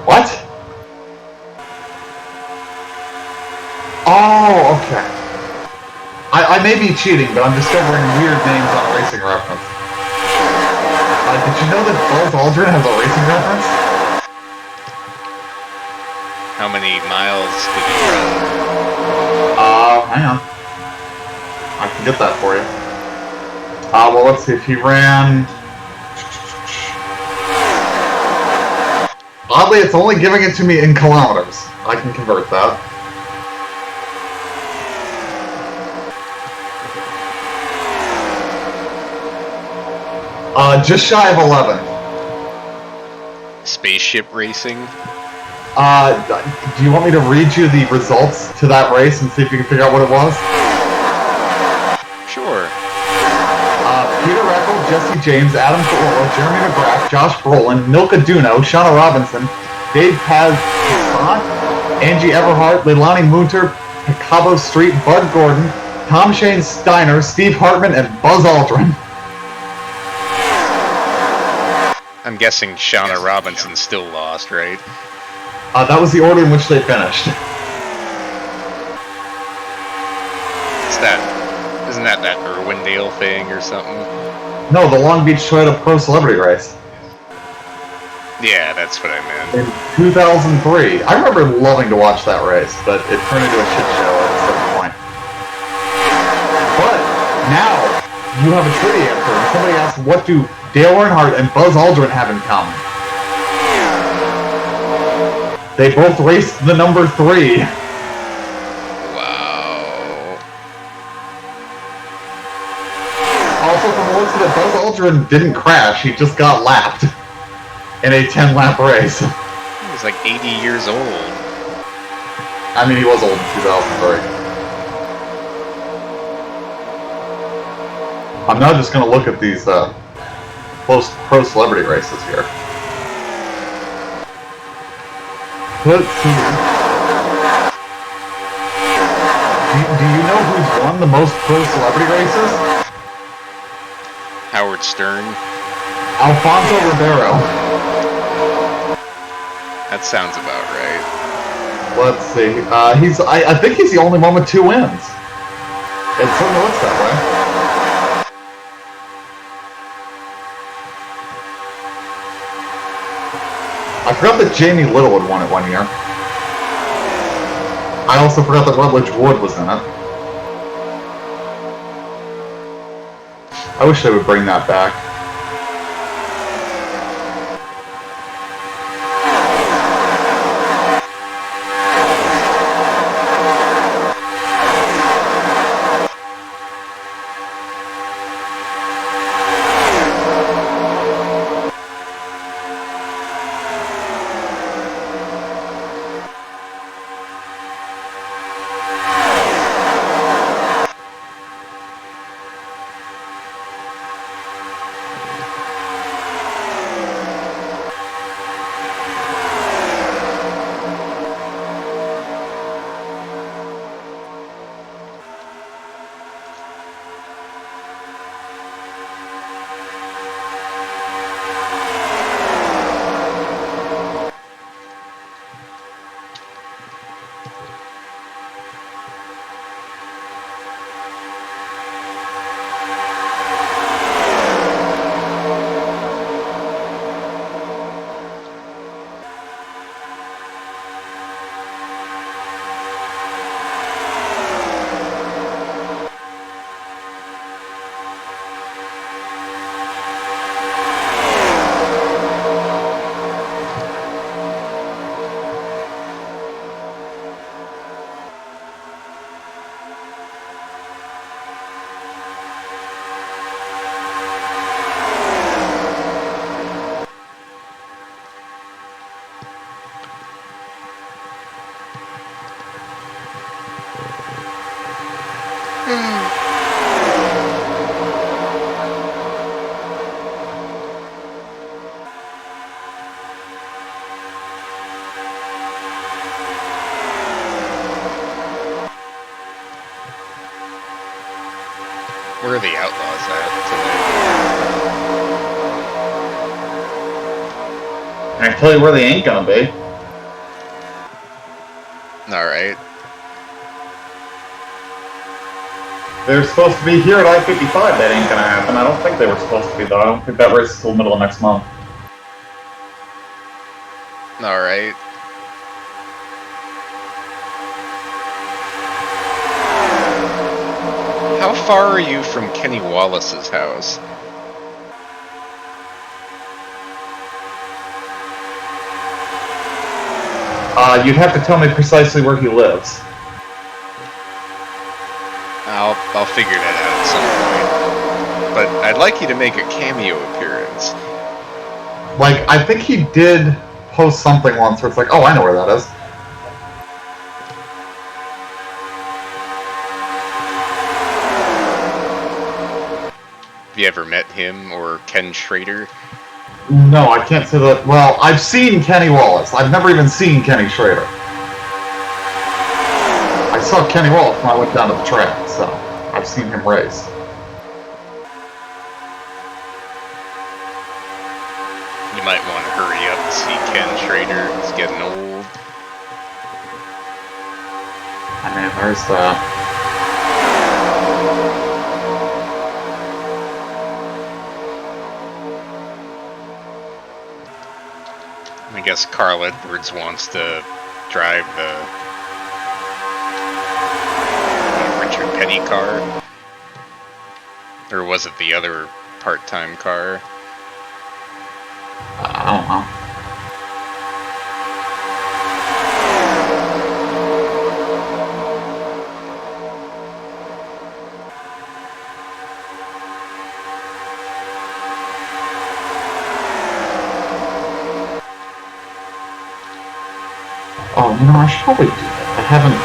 What? Oh, okay. I may be cheating, but I'm discovering weird names on Racing Reference. Did you know that Buzz Aldrin has a racing reference? How many miles did you run? Hang on. I can get that for you. Well, let's see if he ran... Oddly, it's only giving it to me in kilometers. I can convert that. Just shy of 11. Spaceship racing? Do you want me to read you the results to that race and see if you can figure out what it was? Sure. Peter Reckel, Jesse James, Adam Carolla, Jeremy McGrath, Josh Brolin, Milka Duno, Shauna Robinson, Dave Paz, Angie Everhart, Leilani Munter, Picabo Street, Bud Gordon, Tom Shane Steiner, Steve Hartman, and Buzz Aldrin. I'm guessing Shauna Robinson still lost, right? That was the order in which they finished. Isn't that Irwindale thing or something? No, the Long Beach Toyota Pro Celebrity Race. Yeah, that's what I meant. In 2003. I remember loving to watch that race, but it turned into a shit show at a certain point. But now, you have a trivia answer. And somebody asked, what do Dale Earnhardt and Buzz Aldrin have in common? They both raced the number 3. Wow. Also, from the looks of it, Buzz Aldrin didn't crash. He just got lapped in a 10-lap race. He was like 80 years old. I mean, he was old in 2003. I'm now just going to look at these close pro celebrity races here. Let's see. Do you know who's won the most pro celebrity races? Howard Stern. Alfonso Ribeiro. That sounds about right. Let's see. I think he's the only one with 2 wins. It certainly looks that way. I forgot that Jamie Little had won it one year. I also forgot that Rutledge Wood was in it. I wish they would bring that back. Where are the Outlaws at tonight? I can tell you where they ain't gonna be. Alright. They're supposed to be here at I-55. That ain't gonna happen. I don't think they were supposed to be, though. I don't think that race is till the middle of next month. Alright. How far are you from Kenny Wallace's house? You'd have to tell me precisely where he lives. I'll figure that out at some point. But I'd like you to make a cameo appearance. Like, I think he did post something once where it's like, oh, I know where that is. Have you ever met him or Ken Schrader? No, I can't say that. Well, I've seen Kenny Wallace. I've never even seen Kenny Schrader. I saw Kenny Wallace when I went down to the track, so I've seen him race. You might want to hurry up to see Ken Schrader. He's getting old. I mean, there's that. I guess Carl Edwards wants to drive the Richard Petty car. Or was it the other part-time car? I don't know. Oh, you know, I should probably do that. I haven't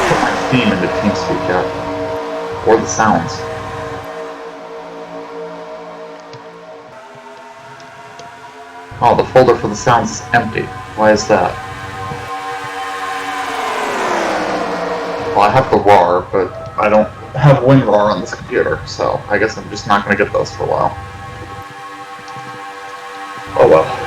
put my theme into TeamSpeak yet. Or the sounds. Oh, the folder for the sounds is empty. Why is that? Well, I have the RAR, but I don't have WinRAR on this computer, so I guess I'm just not going to get those for a while. Oh well.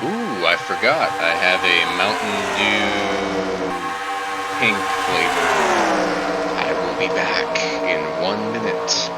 Ooh, I forgot. I have a Mountain Dew pink flavor. I will be back in 1 minute.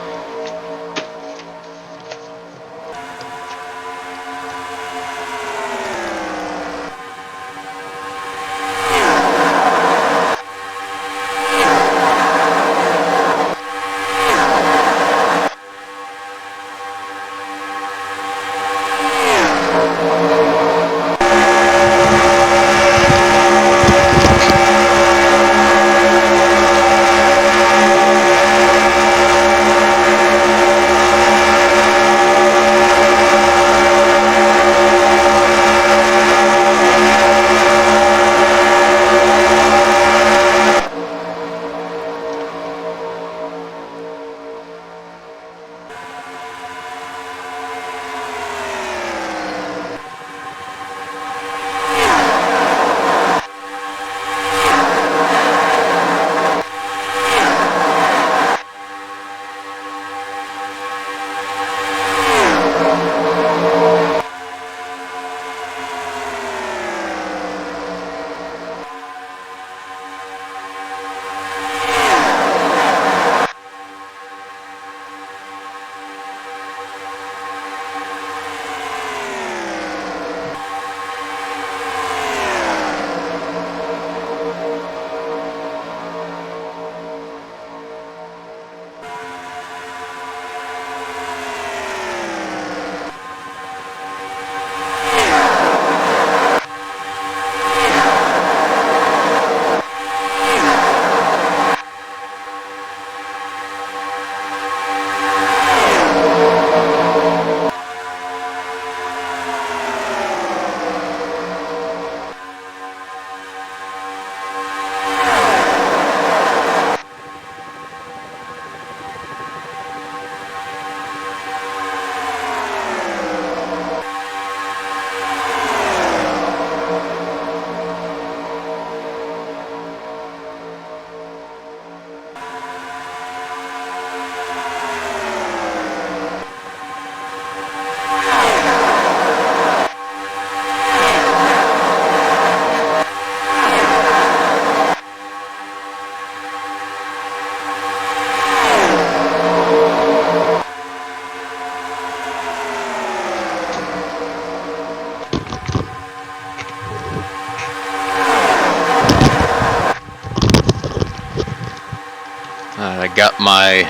I got my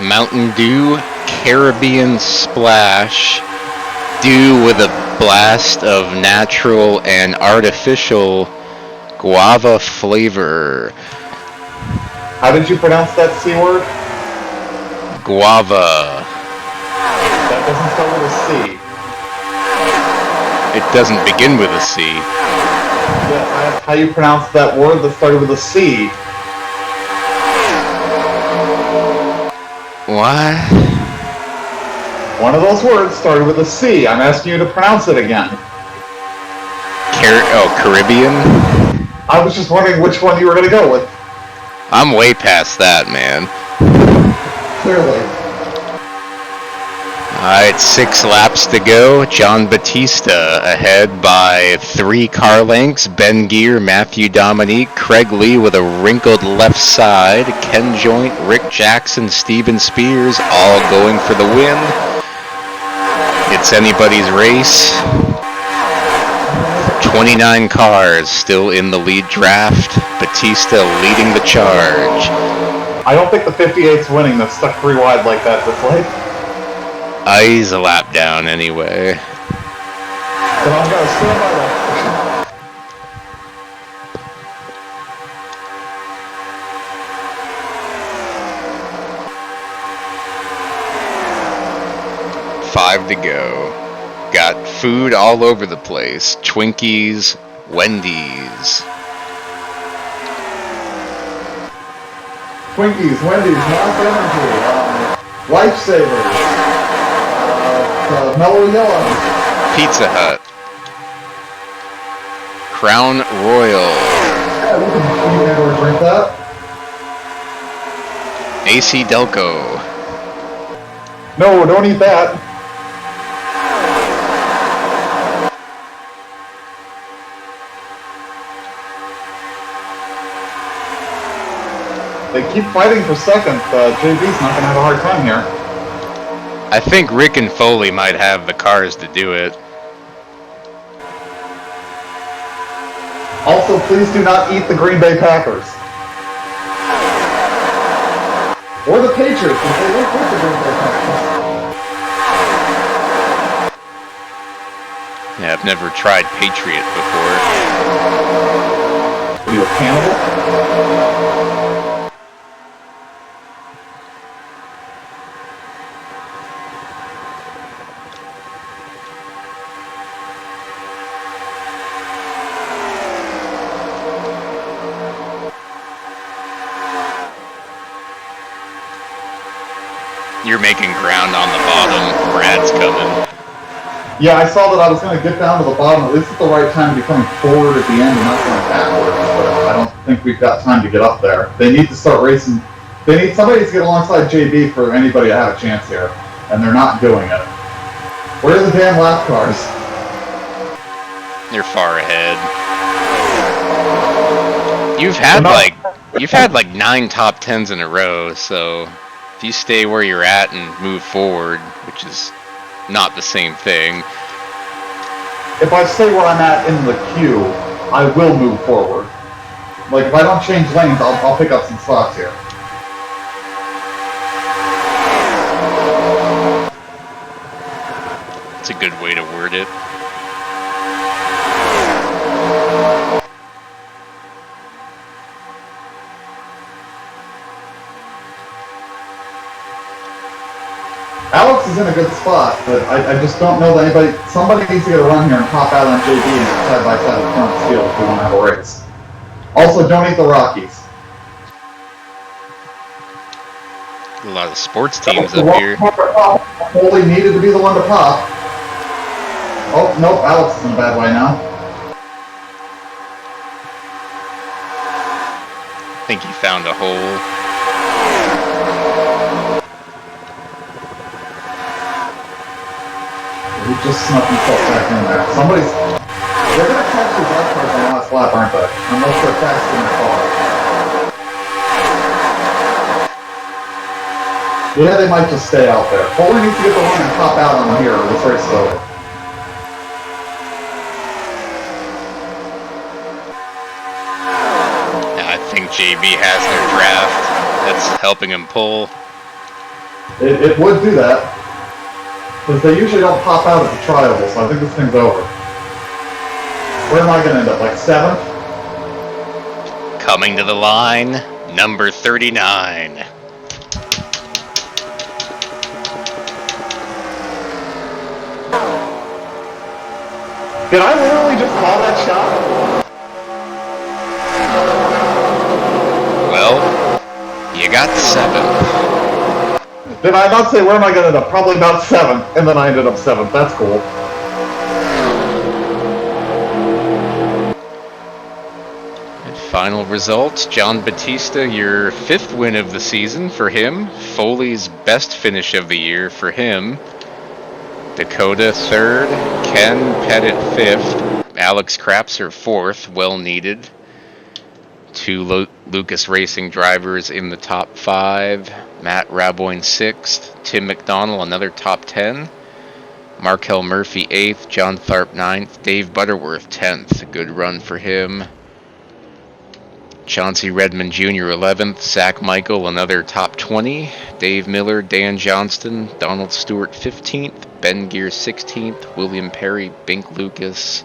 Mountain Dew Caribbean Splash. Dew with a blast of natural and artificial guava flavor. How did you pronounce that C word? Guava. That doesn't start with a C. It doesn't begin with a C. Yes, I asked how you pronounce that word that started with a C. What? One of those words started with a C. I'm asking you to pronounce it again. Caribbean? I was just wondering which one you were going to go with. I'm way past that, man. Clearly. Alright, 6 laps to go. John Batista ahead by 3 car lengths. Ben Gear, Matthew Dominique, Craig Lee with a wrinkled left side. Ken Joint, Rick Jackson, Steven Spears, all going for the win. It's anybody's race. 29 cars still in the lead draft. Batista leading the charge. I don't think the 58's winning. That's stuck 3 wide like that this late. He's a lap down anyway. So I'm going to stand by that. 5 to go. Got food all over the place. Twinkies, Wendy's. Twinkies, Wendy's, Monster Energy, Lifesavers, Mellow Yellow, Pizza Hut. Crown Royal. Yeah, we can eat or drink that. AC Delco. No, don't eat that. They keep fighting for second. JB's not going to have a hard time here. I think Rick and Foley might have the cars to do it. Also, please do not eat the Green Bay Packers. Or the Patriots, if they don't put the Green Bay Packers. Yeah, I've never tried Patriot before. Are you a cannibal? You're making ground on the bottom. Brad's coming. Yeah, I saw that I was going to get down to the bottom, at least at the right time, to be coming forward at the end and not going backwards, but I don't think we've got time to get up there. They need to start racing. They need somebody to get alongside JB for anybody to have a chance here, and they're not doing it. Where's the damn lap cars? You're far ahead. You've had like 9 top 10s in a row, so if you stay where you're at and move forward, which is not the same thing. If I stay where I'm at in the queue, I will move forward. Like, if I don't change lanes, I'll pick up some spots here. It's a good way to word it. Alex is in a good spot, but I just don't know that somebody needs to get a run here and pop out on JB and side by side the front field if we want to have a race. Also, don't eat the Rockies. A lot of sports teams up here. Foley needed to be the one to pop. Oh, nope, Alex is in a bad way now. I think he found a hole. He just snuck himself back in there. They're going to catch these left cars on the last lap, aren't they? Unless they're fast in their car. Yeah, they might just stay out there. Foley needs to get the run and pop out on here, or this race is over. I think JB has their draft That's helping him pull. It would do that. Because they usually don't pop out at the trials, so I think this thing's over. Where am I going to end up? Like 7th? Coming to the line, number 39. Did I literally just call that shot? Well, you got 7th. Did I not say where am I going to end up? Probably about 7th, and then I ended up 7th. That's cool. And final results, John Batista, your 5th win of the season for him. Foley's best finish of the year for him. Dakota 3rd, Ken Pettit 5th, Alex Crapser 4th, well needed. 2 Lucas Racing drivers in the top 5. Matt Raboyne 6th, Tim McDonald another top 10. Markel Murphy 8th, John Tharp 9th, Dave Butterworth 10th. A good run for him. Chauncey Redmond Jr. 11th, Zach Michael another top 20. Dave Miller, Dan Johnston, Donald Stewart 15th, Ben Gear 16th, William Perry, Bink Lucas,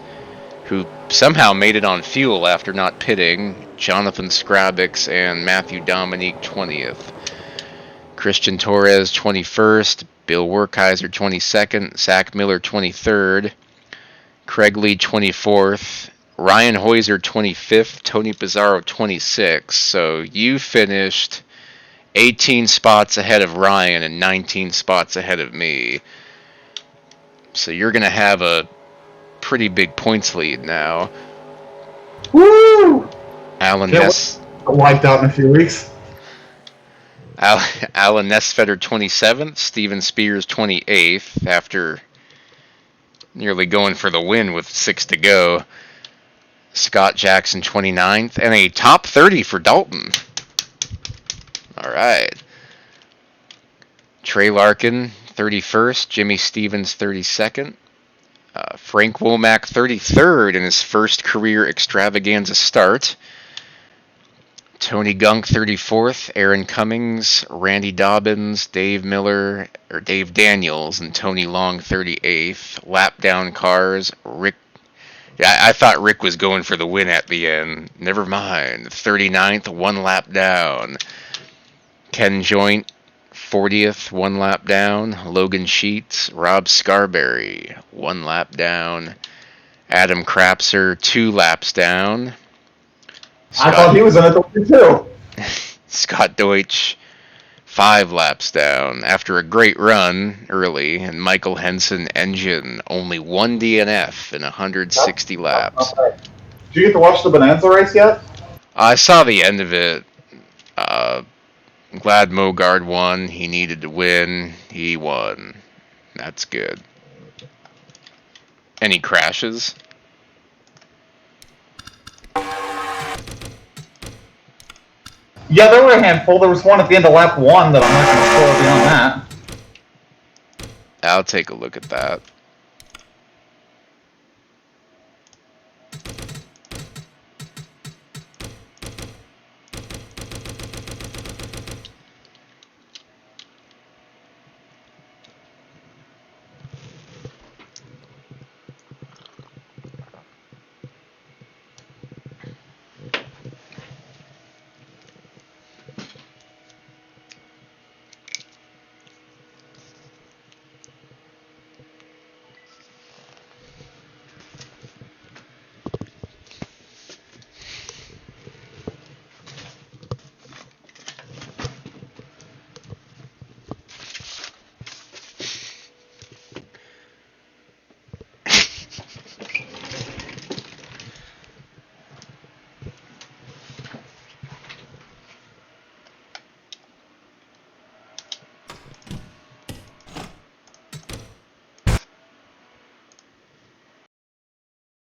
who somehow made it on fuel after not pitting, Jonathan Scrabix and Matthew Dominique 20th. Christian Torres 21st, Bill Werkheiser 22nd, Zach Miller 23rd, Craig Lee 24th, Ryan Heuser 25th, Tony Pizarro 26th. So you finished 18 spots ahead of Ryan and 19 spots ahead of me. So you're going to have a pretty big points lead now. Woo! Alan Wiped out in a few weeks. Alan Nesfeder 27th, Steven Spears 28th after nearly going for the win with 6 to go. Scott Jackson 29th, and a top 30 for Dalton. All right. Trey Larkin 31st, Jimmy Stevens 32nd, Frank Womack 33rd in his first career Extravaganza start. Tony Gunk 34th, Aaron Cummings, Randy Dobbins, Dave Daniels, and Tony Long 38th. Lap down cars, Rick. I thought Rick was going for the win at the end. Never mind. 39th, 1 lap down. Ken Joint 40th, 1 lap down. Logan Sheets, Rob Scarberry 1 lap down. Adam Crapser 2 laps down. I thought he was in it too. Scott Deutsch 5 laps down after a great run early, and Michael Henson engine only 1 DNF in 160 laps. Did you get to watch the Bonanza race yet? I saw the end of it. I'm glad Mogard won. He needed to win. He won. That's good. Any crashes? Yeah, there were a handful. There was one at the end of lap 1 that I'm not going to spoil beyond that. I'll take a look at that.